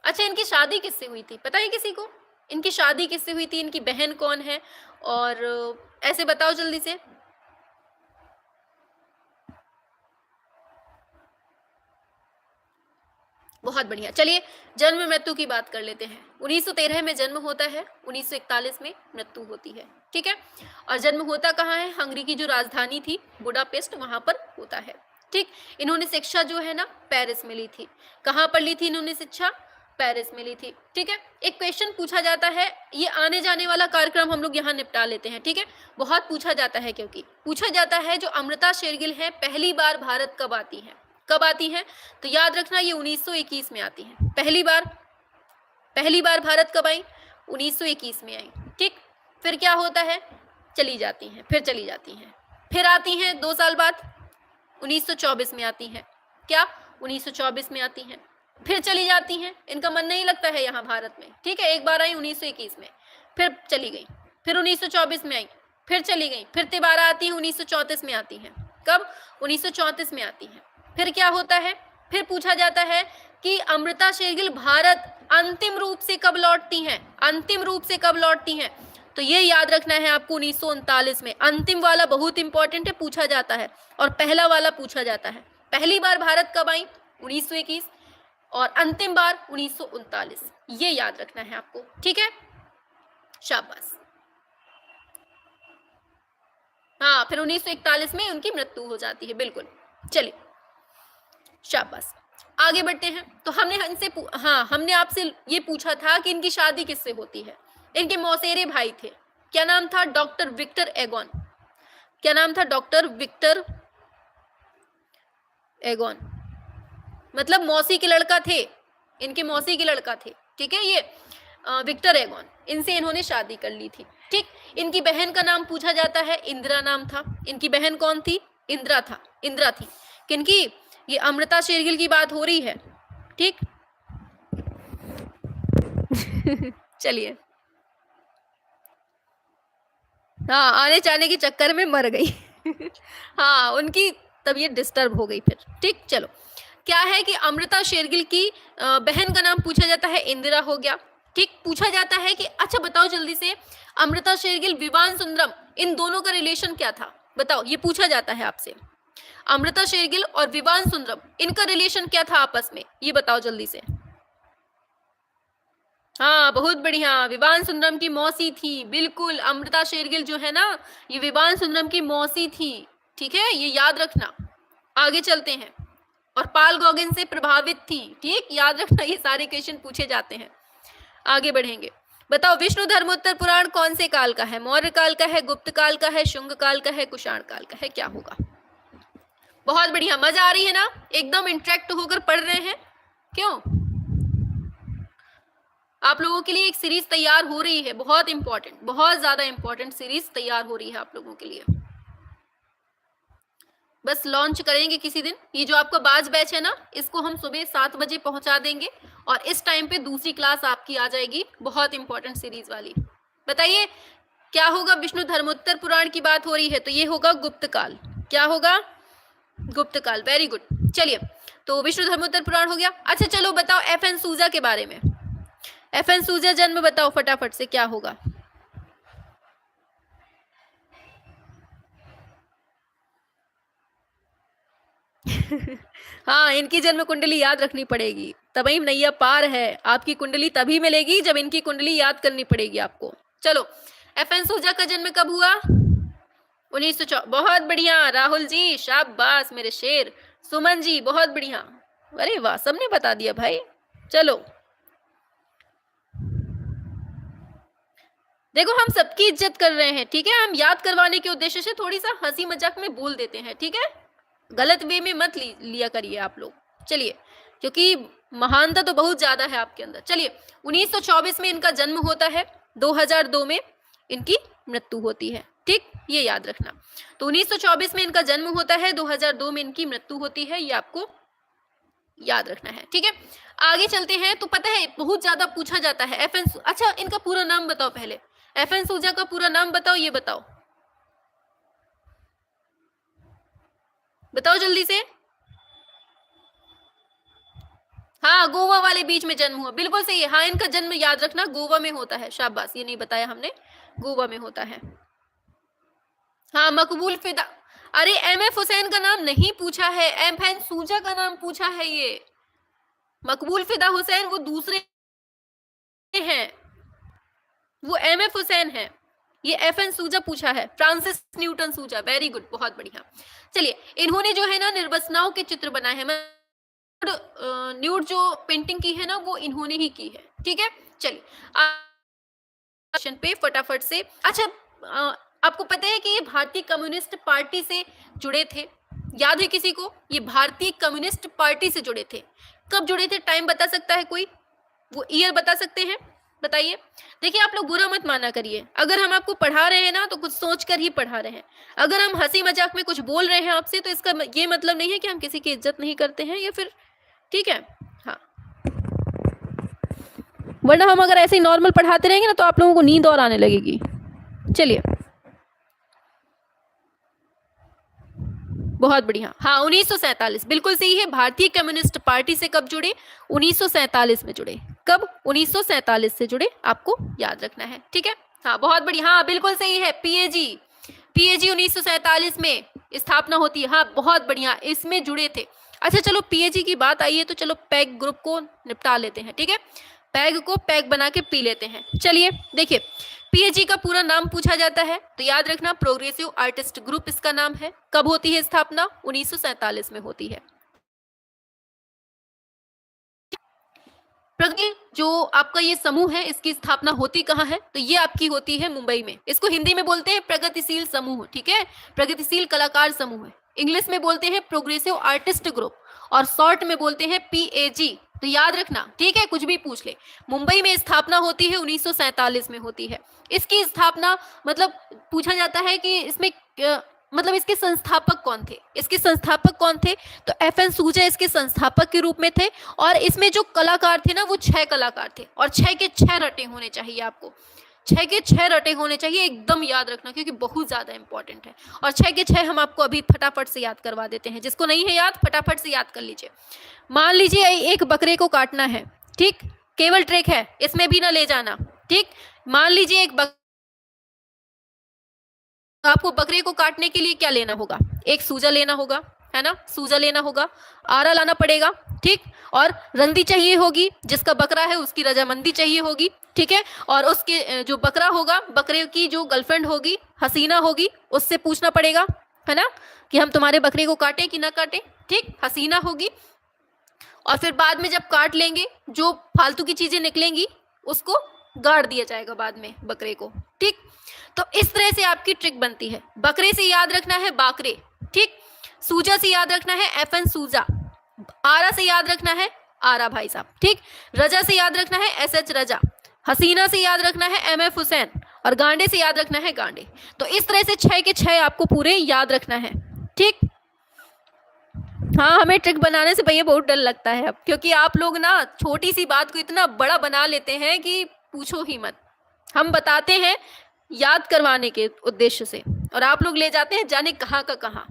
अच्छा, इनकी शादी किससे हुई थी पता है किसी को? इनकी शादी किससे हुई थी? इनकी बहन कौन है? और ऐसे बताओ जल्दी से। बहुत बढ़िया। चलिए जन्म मृत्यु की बात कर लेते हैं। 1913 में जन्म होता है, 1941 में मृत्यु होती है। ठीक है, और जन्म होता कहाँ है? हंगरी की जो राजधानी थी बुडापेस्ट, वहां पर होता है। ठीक, इन्होंने शिक्षा जो है ना पेरिस में ली थी। कहाँ पर ली थी इन्होंने शिक्षा? पेरिस में ली थी। ठीक है, एक क्वेश्चन पूछा जाता है, ये आने जाने वाला कार्यक्रम हम लोग यहाँ निपटा लेते हैं। ठीक है, बहुत पूछा जाता है, क्योंकि पूछा जाता है जो अमृता शेरगिल है पहली बार भारत कब आती है? कब आती है? तो याद रखना ये 1921 में आती है। पहली बार भारत कब आई? 1921 में आई। ठीक, फिर क्या होता है? चली जाती हैं, फिर चली जाती हैं, फिर आती हैं 2 साल बाद, 1924 में आती हैं। क्या? 1924 में आती हैं, फिर चली जाती हैं। इनका मन नहीं लगता है यहाँ भारत में। ठीक है, एक बार आई 1921 में, फिर चली गई, फिर 1924 में आई, फिर चली गई, फिर तिबारा आती है, 1934 में आती हैं। कब? 1934 में आती हैं। फिर क्या होता है? फिर पूछा जाता है कि अमृता शेरगिल भारत अंतिम रूप से कब लौटती हैं? अंतिम रूप से कब लौटती हैं? तो ये याद रखना है आपको, 1939 में। अंतिम वाला बहुत इंपॉर्टेंट है, पूछा जाता है, और पहला वाला पूछा जाता है। पहली बार भारत कब आई? 1921, और अंतिम बार 1939। ये याद रखना है आपको। ठीक है, शाबाश। हाँ, फिर 1941 में उनकी मृत्यु हो जाती है। बिल्कुल, चलिए शाबाश, आगे बढ़ते हैं। तो हमने आपसे ये पूछा था कि इनकी शादी किससे होती है? इनके मौसेरे भाई थे। क्या नाम था? Doctor Victor Egon. क्या नाम था? डॉक्टर विक्टर एगॉन, मतलब मौसी के लड़का थे, इनके मौसी के लड़का थे। ठीक है, ये विक्टर एगॉन, इनसे इन्होंने शादी कर ली थी। ठीक, इनकी बहन का नाम पूछा जाता है, इंदिरा नाम था। इनकी बहन कौन थी? इंदिरा थी। किनकी? ये अमृता शेरगिल की बात हो रही है। ठीक चलिए, हाँ, आने जाने के चक्कर में मर गई हाँ, उनकी तबीयत डिस्टर्ब हो गई फिर। ठीक, चलो, क्या है कि अमृता शेरगिल की बहन का नाम पूछा जाता है, इंदिरा हो गया। ठीक, पूछा जाता है कि अच्छा बताओ जल्दी से, अमृता शेरगिल, विवान सुंदरम, इन दोनों का रिलेशन क्या था? बताओ, ये पूछा जाता है आपसे। अमृता शेरगिल और विवान सुंदरम, इनका रिलेशन क्या था आपस में? ये बताओ जल्दी से। हाँ, बहुत बढ़िया, विवान सुंदरम की मौसी थी। बिल्कुल, अमृता शेरगिल जो है ना, ये विवान सुंदरम की मौसी थी। ठीक है, ये याद रखना। आगे चलते हैं। और पाल गॉगिन से प्रभावित थी। ठीक, याद रखना, ये सारे क्वेश्चन पूछे जाते हैं। आगे बढ़ेंगे। बताओ, विष्णु धर्मोत्तर पुराण कौन से काल का है? मौर्य काल का है, गुप्त काल का है, शुंग काल का है, कुषाण काल का है? क्या होगा? बहुत बढ़िया, मजा आ रही है ना? एकदम इंटरेक्ट होकर पढ़ रहे हैं। क्यों? आप लोगों के लिए एक सीरीज तैयार हो रही है, बहुत इंपॉर्टेंट, बहुत ज्यादा इंपॉर्टेंट सीरीज तैयार हो रही है आप लोगों के लिए। बस लॉन्च करेंगे किसी दिन। ये जो आपका बाज बैच है ना, इसको हम सुबह 7 बजे पहुंचा देंगे, और इस टाइम पे दूसरी क्लास आपकी आ जाएगी, बहुत इंपॉर्टेंट सीरीज वाली। बताइए क्या होगा? विष्णु धर्मोत्तर पुराण की बात हो रही है, तो ये होगा गुप्त काल। क्या होगा? गुप्त काल। Very good. चलिए, तो विष्णु धर्मोत्तर पुराण हो गया। अच्छा चलो बताओ FN सूजा के बारे में। FN सूजा जन्म बताओ फटाफट से, क्या होगा? हाँ, इनकी जन्म कुंडली याद रखनी पड़ेगी, तभी नैया पार है। आपकी कुंडली तभी मिलेगी जब इनकी कुंडली याद करनी पड़ेगी आपको। चलो, FN सूजा का जन्म कब हुआ? 1904। बहुत बढ़िया राहुल जी, शाबाश मेरे शेर। सुमन जी बहुत बढ़िया, अरे वाह सबने बता दिया भाई। चलो देखो, हम सबकी इज्जत कर रहे हैं, ठीक है। हम याद करवाने के उद्देश्य से थोड़ी सा हंसी मजाक में बोल देते हैं, ठीक है। गलत वे में मत लिया करिए आप लोग। चलिए, क्योंकि महानता तो बहुत ज्यादा है आपके अंदर। चलिए, 1924 में इनका जन्म होता है, 2002 में इनकी मृत्यु होती है, ठीक, ये याद रखना। तो 1924 में इनका जन्म होता है, 2002 में इनकी मृत्यु होती है, ये आपको याद रखना है, ठीक है। आगे चलते हैं। तो पता है बहुत ज्यादा पूछा जाता है FN, अच्छा इनका पूरा नाम बताओ पहले, FN सूजा का पूरा नाम बताओ, ये बताओ, बताओ जल्दी से। हाँ, गोवा वाले बीच में जन्म हुआ, बिल्कुल सही है। हाँ, इनका जन्म याद रखना गोवा में होता है, शाबाश, ये नहीं बताया हमने, गोवा में होता है। हाँ, मकबूल फिदा, अरे MF हुसैन का नाम नहीं पूछा है, FN सूजा का नाम पूछा है। ये मकबूल फिदा हुसैन वो दूसरे हैं, वो MF हुसैन है। ये FN सूजा पूछा है, फ्रांसिस न्यूटन सूजा, वेरी गुड, बहुत बढ़िया। चलिए, इन्होंने जो है ना निर्वसनाओं के चित्र बनाए हैं, न्यूड जो पेंटिंग की है ना वो इन्होंने ही की है, ठीक है। चलिए क्वेश्चन पे फटाफट से। अच्छा, आपको पता है कि ये भारतीय कम्युनिस्ट पार्टी से जुड़े थे, याद है किसी को? ये भारतीय कम्युनिस्ट पार्टी से जुड़े थे, कब जुड़े थे? टाइम बता सकता है कोई? वो ईयर बता सकते हैं? बताइए। देखिए, आप लोग बुरा मत माना करिए, अगर हम आपको पढ़ा रहे हैं ना तो कुछ सोच कर ही पढ़ा रहे हैं। अगर हम हंसी मजाक में कुछ बोल रहे हैं आपसे तो इसका ये मतलब नहीं है कि हम किसी की इज्जत नहीं करते हैं या फिर, ठीक है। हाँ, वरना हम अगर ऐसे ही नॉर्मल पढ़ाते रहेंगे ना तो आप लोगों को नींद और आने लगेगी। चलिए, बहुत बढ़िया। हाँ, 1947 बिल्कुल सही है। भारतीय कम्युनिस्ट पार्टी से कब जुड़े? 1947 में जुड़े। कब? 1947 से जुड़े, आपको याद रखना है, ठीक है। हाँ, बहुत बढ़िया, हाँ बिल्कुल सही है। PAG 1947 में स्थापना होती है, हाँ बहुत बढ़िया, इसमें जुड़े थे। अच्छा चलो, PAG की बात आई है तो चलो पैग ग्रुप को निपटा लेते हैं, ठीक है। पैग को पैग बना के पी लेते हैं। चलिए देखिए, PAG का पूरा नाम पूछा जाता है तो याद रखना, प्रोग्रेसिव आर्टिस्ट ग्रुप इसका नाम है। कब होती है स्थापना? 1947 में होती है। प्रगति जो आपका ये समूह है, इसकी स्थापना होती कहाँ है? तो ये आपकी होती है मुंबई में। इसको हिंदी में बोलते हैं प्रगतिशील समूह, ठीक है, प्रगतिशील कलाकार समूह है। इंग्लिश में बोलते हैं प्रोग्रेसिव आर्टिस्ट ग्रुप, और शॉर्ट में बोलते हैं PAG। तो याद रखना, ठीक है, कुछ भी पूछ ले। मुंबई में स्थापना होती है, 1947 में होती है। इसकी स्थापना मतलब पूछा जाता है कि इसमें मतलब इसके संस्थापक कौन थे? इसके संस्थापक कौन थे? तो FN सूजा इसके संस्थापक के रूप में थे। और इसमें जो कलाकार थे ना वो 6 कलाकार थे, और 6 के 6 रटे होने चाहिए आपको, 6 के 6 रटे होने चाहिए, एकदम याद रखना, क्योंकि बहुत ज्यादा इंपॉर्टेंट है। और 6 के 6 हम आपको अभी फटाफट से याद करवा देते हैं, जिसको नहीं है याद फटाफट से याद कर लीजिए। मान लीजिए एक बकरे को काटना है, ठीक, केवल ट्रिक है, इसमें भी ना ले जाना, ठीक। मान लीजिए आपको बकरे को काटने के लिए क्या लेना होगा? एक सूजा लेना होगा, है ना, सूजा लेना होगा, आरा लाना पड़ेगा, ठीक, और रंदी चाहिए होगी, जिसका बकरा है उसकी रजामंदी चाहिए होगी, ठीक है। और उसके जो बकरा होगा, बकरे की जो गर्लफ्रेंड होगी, हसीना होगी, उससे पूछना पड़ेगा, है ना, कि हम तुम्हारे बकरे को काटें कि ना काटें, ठीक, हसीना होगी। और फिर बाद में जब काट लेंगे, जो फालतू की चीजें निकलेंगी उसको गाड़ दिया जाएगा बाद में बकरे को, ठीक। तो इस तरह से आपकी ट्रिक बनती है। बकरे से याद रखना है बाकरे, ठीक, सूजा से याद रखना है FN सूजा, आरा से याद रखना है आरा भाई साहब, ठीक, रजा से याद रखना है SH रजा, हसीना से याद रखना है MF हुसैन, और गांडे से याद रखना है गांडे। तो इस तरह से 6 के 6 आपको पूरे याद रखना है, ठीक। हाँ, हमें ट्रिक बनाने से भैया बहुत डर लगता है अब, क्योंकि आप लोग ना छोटी सी बात को इतना बड़ा बना लेते हैं कि पूछो ही मत। हम बताते हैं याद करवाने के उद्देश्य से, और आप लोग ले जाते हैं जाने कहाँ का कहाँ।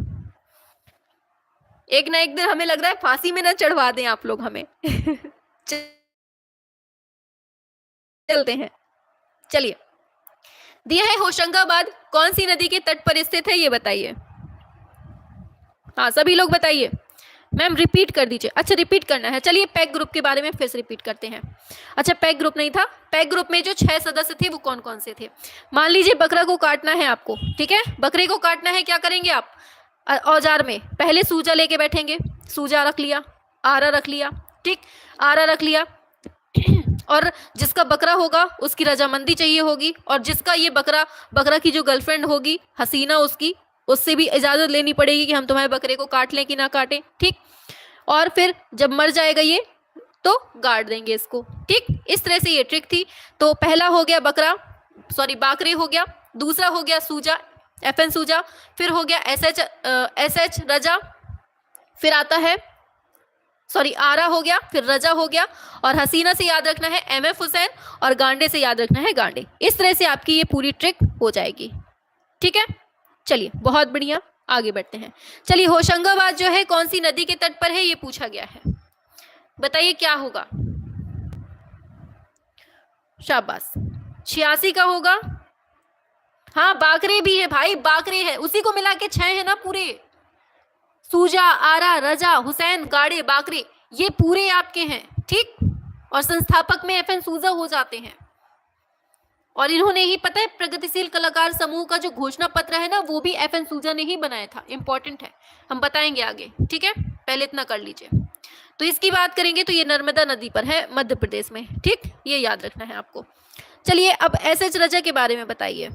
एक ना एक दिन हमें लग रहा है फांसी में ना चढ़वा दें आप लोग हमें। चलते हैं। चलिए, दिया है होशंगाबाद कौन सी नदी के तट पर स्थित है, ये बताइए। हाँ, सभी लोग बताइए। मैम रिपीट कर दीजिए। अच्छा रिपीट करना है, चलिए पैक ग्रुप के बारे में फिर से रिपीट करते हैं। अच्छा पैक ग्रुप नहीं था, पैक ग्रुप में जो 6 सदस्य थे वो कौन कौन से थे। मान लीजिए बकरा को काटना है आपको, ठीक है, बकरे को काटना है, क्या करेंगे आप, औजार में पहले सूजा लेके बैठेंगे, सूजा रख लिया, आरा रख लिया, ठीक, आरा रख लिया, और जिसका बकरा होगा उसकी रजामंदी चाहिए होगी, और जिसका ये बकरा की जो गर्लफ्रेंड होगी हसीना, उससे भी इजाजत लेनी पड़ेगी कि हम तुम्हारे बकरे को काट लें कि ना काटें, ठीक। और फिर जब मर जाएगा ये तो गाड़ देंगे इसको, ठीक। इस तरह से ये ट्रिक थी। तो पहला हो गया बाकरे हो गया, दूसरा हो गया सूजा, FN सूजा, फिर हो गया SH रजा, फिर आता है आरा हो गया, फिर रजा हो गया, और हसीना से याद रखना है MF हुसैन, और गांडे से याद रखना है गांडे। इस तरह से आपकी ये पूरी ट्रिक हो जाएगी, ठीक है। चलिए बहुत बढ़िया, आगे बढ़ते हैं। चलिए होशंगाबाद जो है कौन सी नदी के तट पर है, ये पूछा गया है, बताइए क्या होगा। शाबाश, 86 का होगा। हाँ बाकरे भी है भाई, बाकरे है, उसी को मिला के 6 है ना पूरे, सूजा, आरा, रजा, हुसैन, गाड़े, बाकरे, ये पूरे आपके हैं, ठीक। और संस्थापक में FN सूजा हो जाते हैं। और इन्होंने ही, पता है, प्रगतिशील कलाकार समूह का जो घोषणा पत्र है ना, वो भी FN सूजा ने ही बनाया था, इंपॉर्टेंट है, हम बताएंगे आगे, ठीक है, पहले इतना कर लीजिए। तो इसकी बात करेंगे तो ये नर्मदा नदी पर है, मध्य प्रदेश में, ठीक, ये याद रखना है आपको। चलिए अब SH रजा के बारे में बताइए।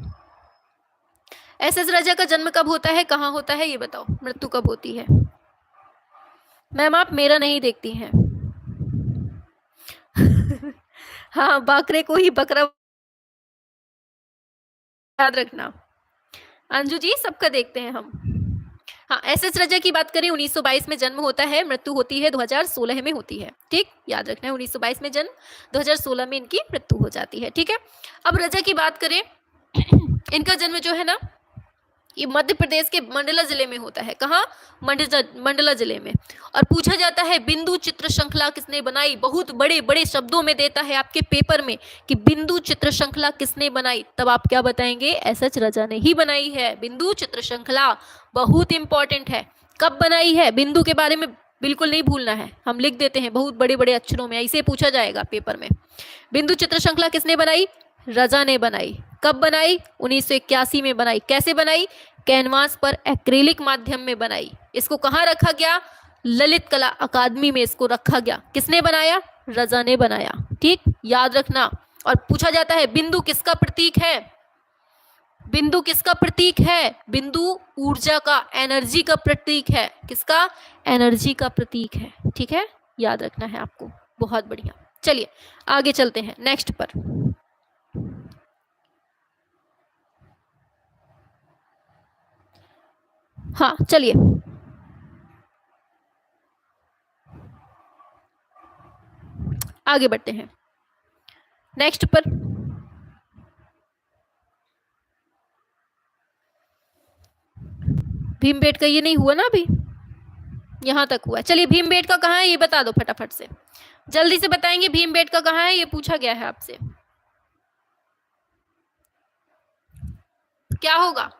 SS रजा का जन्म कब होता है, कहाँ होता है, ये बताओ, मृत्यु कब होती है। मैम आप मेरा नहीं देखती हैं। हाँ बाकरे को ही बकरा याद रखना। अंजू जी सबका देखते हैं हम। हाँ SS रजा की बात करें 1922 में जन्म होता है, मृत्यु होती है 2016 में होती है, ठीक, याद रखना है 1922 में जन्म, 2016 में इनकी मृत्यु हो जाती है, ठीक है। अब रजा की बात करें, इनका जन्म जो है ना, ये मध्य प्रदेश के मंडला जिले में होता है। कहाँ, मंडला जिले में। और पूछा जाता है बिंदु चित्र श्रृंखला किसने बनाई, बहुत बड़े बड़े शब्दों में देता है आपके पेपर में कि बिंदु चित्र श्रृंखला किसने बनाई, तब आप क्या बताएंगे, SH रजा ने ही बनाई है। बिंदु चित्र श्रृंखला बहुत इंपॉर्टेंट है, कब बनाई है, बिंदु के बारे में बिल्कुल नहीं भूलना है, हम लिख देते हैं बहुत बड़े बड़े अक्षरों में, ऐसे पूछा जाएगा पेपर में। बिंदु चित्र श्रृंखला किसने बनाई, रजा ने बनाई। कब बनाई, 1981 में बनाई। कैसे बनाई, कैनवास पर एक्रिलिक माध्यम में बनाई। इसको कहाँ रखा गया, ललित कला अकादमी में इसको रखा गया। किसने बनाया, रजा ने बनाया, ठीक, याद रखना। और पूछा जाता है बिंदु किसका प्रतीक है, बिंदु किसका प्रतीक है, बिंदु ऊर्जा का, एनर्जी का प्रतीक है। किसका, एनर्जी का प्रतीक है, ठीक है, याद रखना है आपको। बहुत बढ़िया, चलिए आगे चलते हैं नेक्स्ट पर। हाँ चलिए आगे बढ़ते हैं नेक्स्ट पर। भीमबेटका ये नहीं हुआ ना, अभी यहां तक हुआ। चलिए भीमबेटका कहाँ है ये बता दो फटाफट से, जल्दी से बताएंगे भीमबेटका कहाँ है, ये पूछा गया है आपसे। क्या होगा,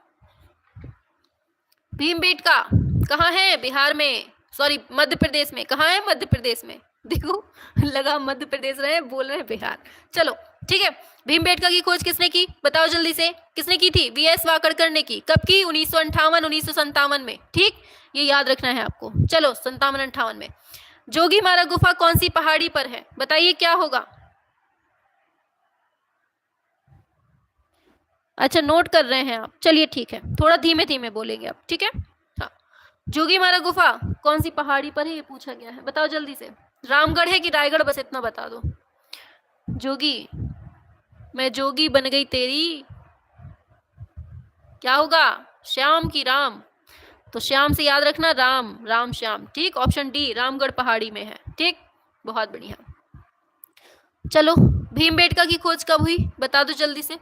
भीमबेटका कहाँ है, बिहार में, सॉरी मध्य प्रदेश में। कहाँ है, मध्य प्रदेश में, देखो लगा मध्य प्रदेश रहे, बोल रहे बिहार। चलो ठीक है, भीमबेटका की खोज किसने की, बताओ जल्दी से, किसने की थी, VS वाकड़कर ने की। कब की, 1958 1957 में, ठीक, ये याद रखना है आपको। चलो 57-58 में। जोगीमारा गुफा कौन सी पहाड़ी पर है, बताइए क्या होगा। अच्छा नोट कर रहे हैं आप, चलिए ठीक है, थोड़ा धीमे धीमे बोलेंगे आप, ठीक है। हाँ, जोगीमारा गुफा कौन सी पहाड़ी पर है ये पूछा गया है, बताओ जल्दी से। रामगढ़ है कि रायगढ़, बस इतना बता दो। जोगी, मैं जोगी बन गई तेरी, क्या होगा, श्याम की राम, तो श्याम से याद रखना राम, राम श्याम, ठीक। ऑप्शन डी रामगढ़ पहाड़ी में है, ठीक, बहुत बढ़िया। चलो भीमबेटका की खोज कब हुई, बता दो जल्दी से।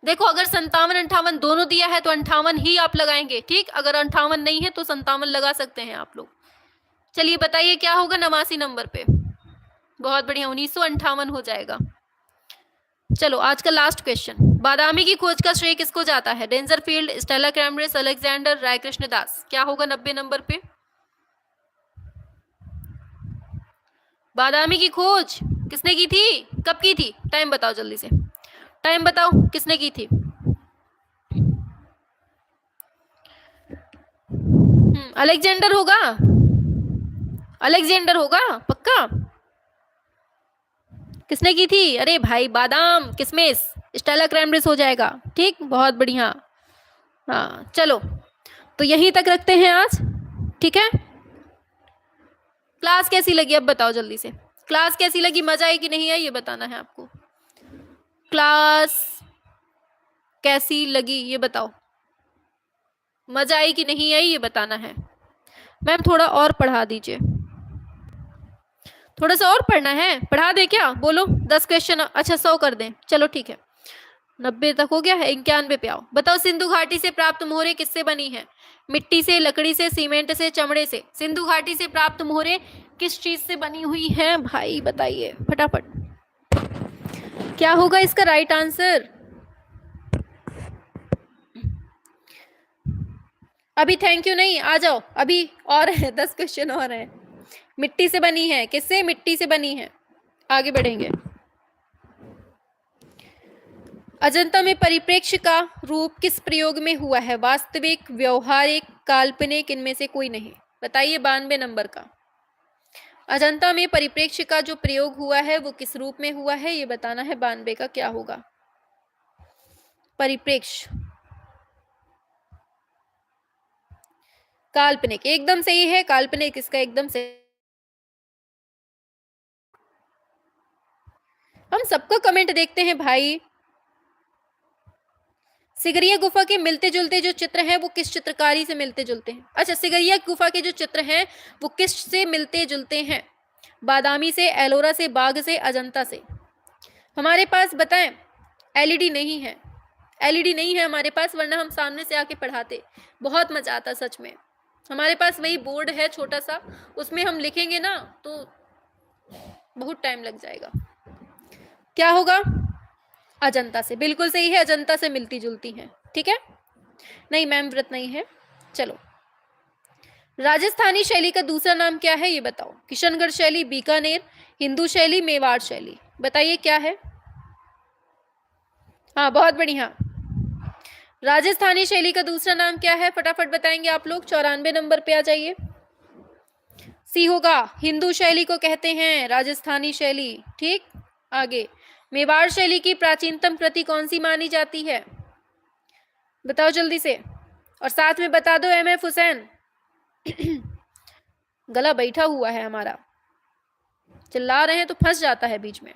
देखो अगर 57-58 दोनों दिया है तो 58 ही आप लगाएंगे, ठीक, अगर 58 नहीं है तो 57 लगा सकते हैं आप लोग। चलिए बताइए क्या होगा 89 नंबर पे, बहुत बढ़िया, 1958 हो जाएगा। चलो आज का लास्ट क्वेश्चन, बादामी की खोज का श्रेय किसको जाता है, डेंजरफील्ड, स्टेला कैम्ब्रिज, अलेक्जेंडर, राय कृष्णदास, क्या होगा 90 नंबर पे। बादामी की खोज किसने की थी, कब की थी, टाइम बताओ जल्दी से, टाइम बताओ किसने की थी। अलेक्जेंडर होगा, अलेक्जेंडर होगा पक्का। किसने की थी, अरे भाई बादाम किसमिस, स्टेला क्रैमब्रिस हो जाएगा। ठीक, बहुत बढ़िया। हाँ चलो, तो यहीं तक रखते हैं आज, ठीक है। क्लास कैसी लगी अब बताओ जल्दी से, क्लास कैसी लगी, मजा आई कि नहीं आई ये बताना है आपको। क्लास कैसी लगी ये बताओ, मजा आई कि नहीं आई ये बताना है। मैम थोड़ा और पढ़ा दीजिए, थोड़ा सा और पढ़ना है, पढ़ा दे क्या, बोलो 10 क्वेश्चन, अच्छा 100 कर दें, चलो ठीक है। 90 तक हो गया है, 91 पे आओ। बताओ सिंधु घाटी से प्राप्त मोहरें किससे बनी है, मिट्टी से, लकड़ी से, सीमेंट से, चमड़े से। सिंधु घाटी से प्राप्त मोहरें किस चीज से बनी हुई हैं भाई, बताइए फटाफट, क्या होगा इसका राइट आंसर। अभी थैंक यू नहीं, आ जाओ, अभी और है 10 क्वेश्चन और है। मिट्टी से बनी है, किससे, मिट्टी से बनी है, आगे बढ़ेंगे। अजंता में परिप्रेक्ष्य का रूप किस प्रयोग में हुआ है, वास्तविक, व्यवहारिक, काल्पनिक, इनमें से कोई नहीं। बताइए 92 नंबर का। अजंता में परिप्रेक्ष्य का जो प्रयोग हुआ है वो किस रूप में हुआ है ये बताना है, 92 का क्या होगा। परिप्रेक्ष्य, काल्पनिक एकदम सही है, काल्पनिक इसका एकदम सही। हम सबका कमेंट देखते हैं भाई। सिगरिया गुफा के मिलते जुलते जो चित्र हैं वो किस चित्रकारी से मिलते जुलते हैं। अच्छा, सिगरिया गुफा के जो चित्र हैं वो किस से मिलते जुलते हैं, बादामी से, एलोरा से, बाघ से, अजंता से। हमारे पास बताएं, एलईडी नहीं है, एलईडी नहीं है हमारे पास, वरना हम सामने से आके पढ़ाते, बहुत मजा आता सच में। हमारे पास वही बोर्ड है छोटा सा, उसमें हम लिखेंगे ना तो बहुत टाइम लग जाएगा। क्या होगा, अजंता से, बिल्कुल सही है, अजंता से मिलती जुलती हैं, ठीक है। नहीं मैम व्रत नहीं है। चलो, राजस्थानी शैली का दूसरा नाम क्या है ये बताओ, किशनगढ़ शैली, बीकानेर, हिंदू शैली, मेवाड़ शैली, बताइए क्या है। हाँ बहुत बढ़िया, राजस्थानी शैली का दूसरा नाम क्या है, फटाफट बताएंगे आप लोग, 94 नंबर पे आ जाइए। सी होगा, हिंदू शैली को कहते हैं राजस्थानी शैली। ठीक, आगे, मेवाड़ शैली की प्राचीनतम कृति कौन सी मानी जाती है, बताओ जल्दी से, और साथ में बता दो एमएफ हुसैन। गला बैठा हुआ है हमारा, चिल्ला रहे हैं तो फंस जाता है बीच में।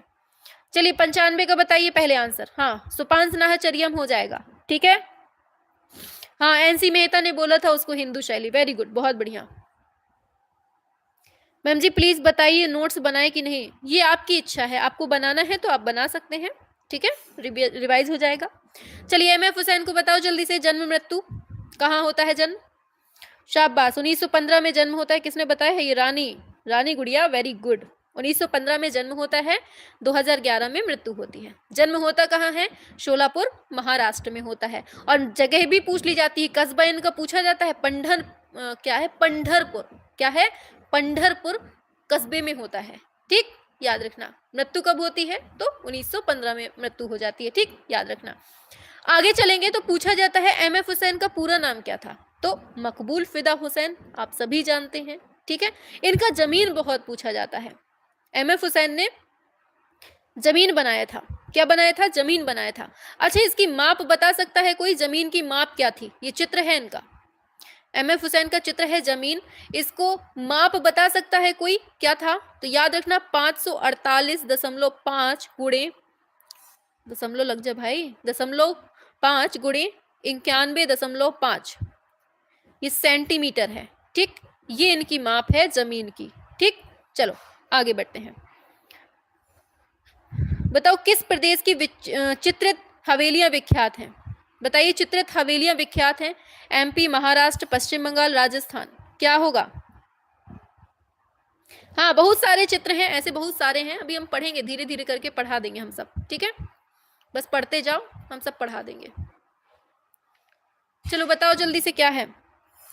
चलिए 95 का बताइए पहले आंसर। हाँ, सुपांश नाहचर्यम हो जाएगा, ठीक है। हाँ, एनसी मेहता ने बोला था उसको हिंदू शैली, वेरी गुड, बहुत बढ़िया। मैम जी प्लीज बताइए नोट्स बनाए कि नहीं, ये आपकी इच्छा है, आपको बनाना है तो आप बना सकते हैं, ठीक है, रिवाइज हो जाएगा। चलिए एमएफ हुसैन को बताओ जल्दी से, जन्म मृत्यु कहाँ होता है जन्म। शाबाश, 1915 में जन्म होता है, किसने बताया है ये, रानी गुड़िया, वेरी गुड। 1915 में जन्म होता है, 2011 में मृत्यु होती है। जन्म होता कहाँ है, शोलापुर महाराष्ट्र में होता है। और जगह भी पूछ ली जाती है, कस्बा इनका पूछा जाता है, क्या है, पंढरपुर, क्या है, पंढरपुर कस्बे में होता है, ठीक, याद रखना। मृत्यु कब होती है, तो 1915 में मृत्यु हो जाती है, ठीक, याद रखना। आगे चलेंगे तो पूछा जाता है एमएफ हुसैन का पूरा नाम क्या था, तो मकबूल फिदा हुसैन, आप सभी जानते हैं, ठीक है। इनका जमीन बहुत पूछा जाता है, एमएफ हुसैन ने जमीन बनाया था, क्या बनाया था, जमीन बनाया था। अच्छा, इसकी माप बता सकता है कोई, जमीन की माप क्या थी, ये चित्र है इनका, एमएफ हुसैन का चित्र है जमीन, इसको माप बता सकता है कोई, क्या था, तो याद रखना 548.5 गुणे, दशमलव लग जाए भाई, 5 गुणे 91.5, ये सेंटीमीटर है, ठीक, ये इनकी माप है जमीन की, ठीक। चलो आगे बढ़ते हैं। बताओ किस प्रदेश की चित्रित हवेलियां विख्यात हैं, बताइए, चित्रित हवेलियां विख्यात हैं, एमपी, महाराष्ट्र, पश्चिम बंगाल, राजस्थान, क्या होगा। हाँ बहुत सारे चित्र हैं, ऐसे बहुत सारे हैं, अभी हम पढ़ेंगे, धीरे धीरे करके पढ़ा देंगे हम सब, ठीक है, बस पढ़ते जाओ, हम सब पढ़ा देंगे। चलो बताओ जल्दी से क्या है,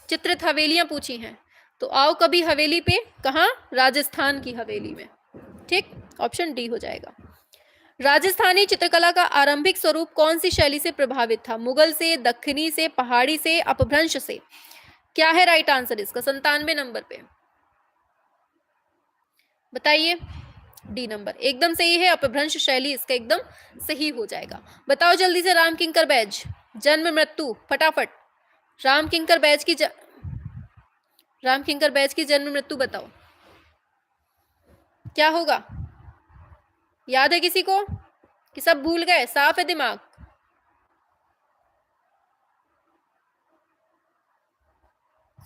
चित्रित हवेलियां पूछी हैं, तो आओ कभी हवेली पे, कहाँ, राजस्थान की हवेली में, ठीक, ऑप्शन डी हो जाएगा। राजस्थानी चित्रकला का आरंभिक स्वरूप कौन सी शैली से प्रभावित था? मुगल से, दक्खनी से, पहाड़ी से, अपभ्रंश से? क्या है राइट आंसर इसका 97 नंबर पे? बताइए। डी नंबर एकदम सही है, अपभ्रंश शैली इसका एकदम सही हो जाएगा। बताओ जल्दी से राम किंकर बैज, जन्म मृत्यु फटाफट। राम किंकर बैज की राम किंकर बैज की जन्म मृत्यु बताओ, क्या होगा? याद है किसी को कि सब भूल गए? साफ है दिमाग?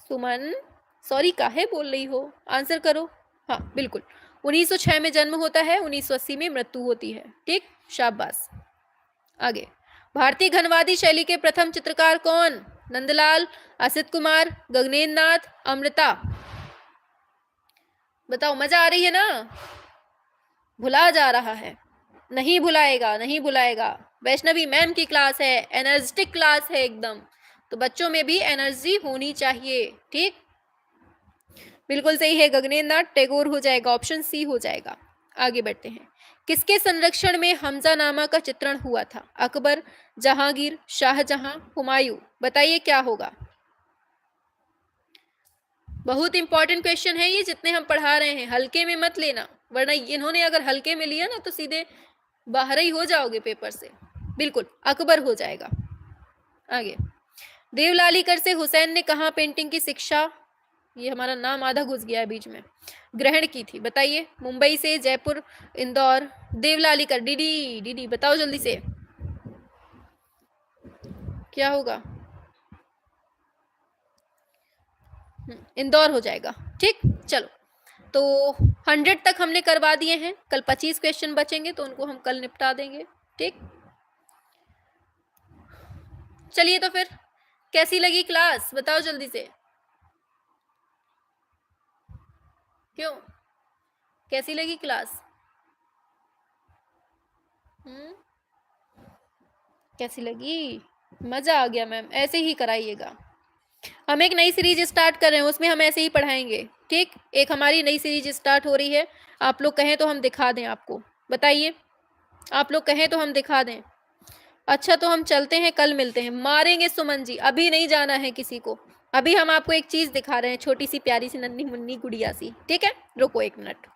सुमन सॉरी काहे बोल रही हो, आंसर करो। हाँ बिल्कुल, 1906 में जन्म होता है, 1980 में मृत्यु होती है। ठीक, शाबाश। आगे, भारतीय घनवादी शैली के प्रथम चित्रकार कौन? नंदलाल, असित कुमार, गगनेन्द्र नाथ, अमृता? बताओ, मजा आ रही है ना? भुला जा रहा है? नहीं भुलाएगा, नहीं भुलाएगा। वैष्णवी मैम की क्लास है, एनर्जेटिक क्लास है एकदम, तो बच्चों में भी एनर्जी होनी चाहिए। ठीक, बिल्कुल सही है, गगनेन्द्र नाथ टैगोर हो जाएगा, ऑप्शन सी हो जाएगा। आगे बढ़ते हैं। किसके संरक्षण में हमजानामा का चित्रण हुआ था? अकबर, जहांगीर, शाहजहां, हुमायूं? बताइए क्या होगा? बहुत इंपॉर्टेंट क्वेश्चन है ये, जितने हम पढ़ा रहे हैं हल्के में मत लेना, वरना इन्होंने अगर हल्के में लिया ना तो सीधे बाहर ही हो जाओगे पेपर से। बिल्कुल अकबर हो जाएगा। आगे, देवलालीकर से हुसैन ने कहाँ पेंटिंग की शिक्षा, ये हमारा नाम आधा घुस गया है बीच में, ग्रहण की थी? बताइए। मुंबई से, जयपुर, इंदौर? देवलालीकर, डीडी डीडी बताओ जल्दी से, क्या होगा? इंदौर हो जाएगा। ठीक, चलो तो 100 तक हमने करवा दिए हैं, कल 25 क्वेश्चन बचेंगे तो उनको हम कल निपटा देंगे। ठीक, चलिए तो फिर कैसी लगी क्लास बताओ जल्दी से। क्यों, कैसी लगी क्लास? कैसी लगी? मजा आ गया मैम, ऐसे ही कराइएगा। हम एक नई सीरीज स्टार्ट कर रहे हैं, उसमें हम ऐसे ही पढ़ाएंगे। ठीक, एक हमारी नई सीरीज स्टार्ट हो रही है, आप लोग कहें तो हम दिखा दें आपको? बताइए, आप लोग कहें तो हम दिखा दें? अच्छा तो हम चलते हैं, कल मिलते हैं। मारेंगे सुमन जी, अभी नहीं जाना है किसी को, अभी हम आपको एक चीज दिखा रहे हैं, छोटी सी प्यारी सी नन्ही मुन्नी गुड़िया सी। ठीक है, रुको 1 मिनट।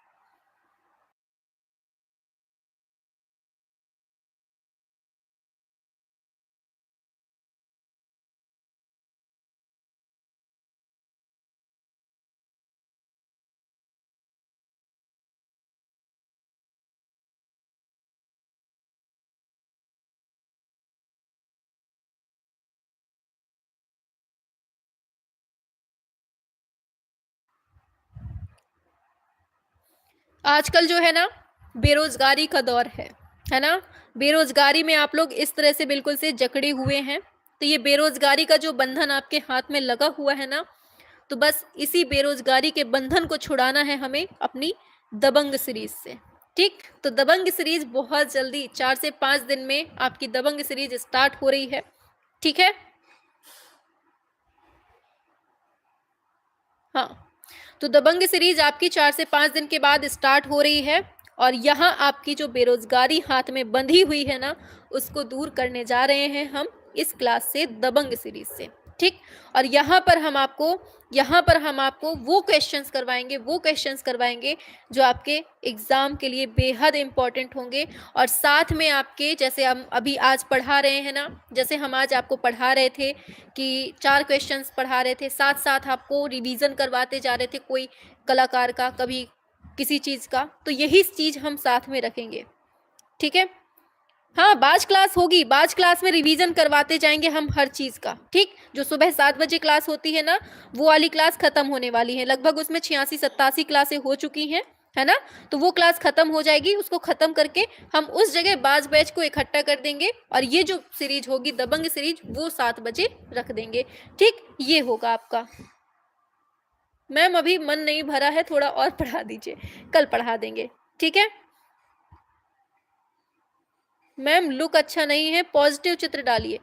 आजकल जो है ना बेरोजगारी का दौर है ना? बेरोजगारी में आप लोग इस तरह से बिल्कुल से जकड़े हुए हैं, तो ये बेरोजगारी का जो बंधन आपके हाथ में लगा हुआ है ना, तो बस इसी बेरोजगारी के बंधन को छुड़ाना है हमें अपनी दबंग सीरीज से। ठीक, तो दबंग सीरीज बहुत जल्दी 4 से 5 दिन में आपकी दबंग सीरीज स्टार्ट हो रही है। ठीक है, हाँ, तो दबंग सीरीज आपकी 4 से 5 दिन के बाद स्टार्ट हो रही है, और यहाँ आपकी जो बेरोजगारी हाथ में बंधी हुई है ना, उसको दूर करने जा रहे हैं हम इस क्लास से, दबंग सीरीज से। ठीक, और यहाँ पर हम आपको वो क्वेश्चंस करवाएंगे जो आपके एग्जाम के लिए बेहद इंपॉर्टेंट होंगे, और साथ में आपके, जैसे हम अभी आज पढ़ा रहे हैं ना, जैसे हम आज आपको पढ़ा रहे थे कि 4 क्वेश्चंस पढ़ा रहे थे, साथ साथ आपको रिवीजन करवाते जा रहे थे, कोई कलाकार का, कभी किसी चीज़ का, तो यही चीज़ हम साथ में रखेंगे। ठीक है, हाँ बाज क्लास होगी, बाज क्लास में रिवीजन करवाते जाएंगे हम हर चीज़ का। ठीक, जो सुबह 7 बजे क्लास होती है ना, वो वाली क्लास खत्म होने वाली है, लगभग उसमें 86-87 क्लासें हो चुकी हैं, है ना? तो वो क्लास खत्म हो जाएगी, उसको खत्म करके हम उस जगह बाज बैच को इकट्ठा कर देंगे, और ये जो सीरीज होगी दबंग सीरीज, वो 7 बजे रख देंगे। ठीक, ये होगा आपका। मैम अभी मन नहीं भरा है, थोड़ा और पढ़ा दीजिए, कल पढ़ा देंगे। ठीक है मैम, लुक अच्छा नहीं है, पॉजिटिव चित्र डालिए।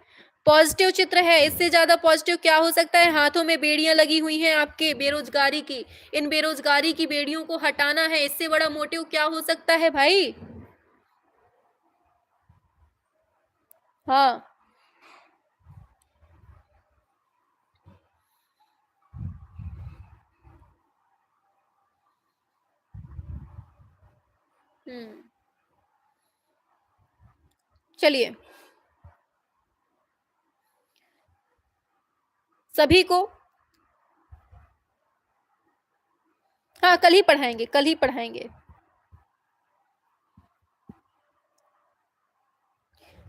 पॉजिटिव चित्र है, इससे ज्यादा पॉजिटिव क्या हो सकता है? हाथों में बेड़ियां लगी हुई हैं आपके बेरोजगारी की, इन बेरोजगारी की बेड़ियों को हटाना है, इससे बड़ा मोटिव क्या हो सकता है भाई? हाँ। हम्म। चलिए, सभी को, हाँ कल ही पढ़ाएंगे, कल ही पढ़ाएंगे।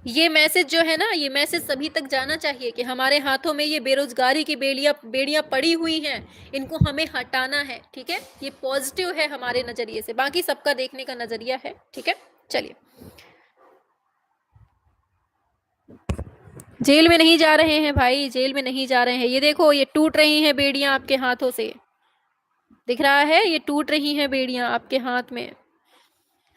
ये मैसेज जो है ना, ये मैसेज सभी तक जाना चाहिए कि हमारे हाथों में ये बेरोजगारी की बेड़ियां पड़ी हुई हैं, इनको हमें हटाना है। ठीक है, ये पॉजिटिव है हमारे नजरिए से, बाकी सबका देखने का नजरिया है। ठीक है, चलिए। जेल में नहीं जा रहे हैं भाई, जेल में नहीं जा रहे हैं। ये देखो, ये टूट रही हैं बेड़ियां आपके हाथों से, दिख रहा है? ये टूट रही हैं बेड़ियां आपके हाथ में।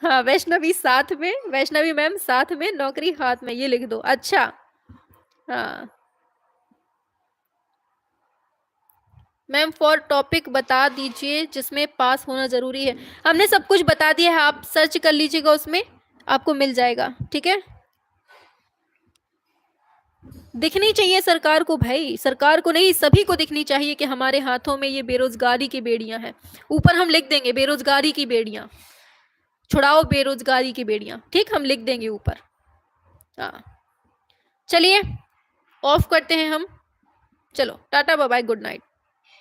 हाँ, वैष्णवी साथ में, वैष्णवी मैम साथ में, नौकरी हाथ में, ये लिख दो। अच्छा। हाँ मैम, फॉर टॉपिक बता दीजिए जिसमें पास होना जरूरी है। हमने सब कुछ बता दिया है, आप सर्च कर लीजिएगा, उसमें आपको मिल जाएगा। ठीक है, दिखनी चाहिए सरकार को भाई, सरकार को नहीं, सभी को दिखनी चाहिए कि हमारे हाथों में ये बेरोजगारी की बेड़ियां हैं। ऊपर हम लिख देंगे बेरोजगारी की बेड़ियां, छुड़ाओ बेरोजगारी की बेड़ियां, ठीक, हम लिख देंगे ऊपर। हाँ, चलिए ऑफ करते हैं हम। चलो tata bye bye, good night.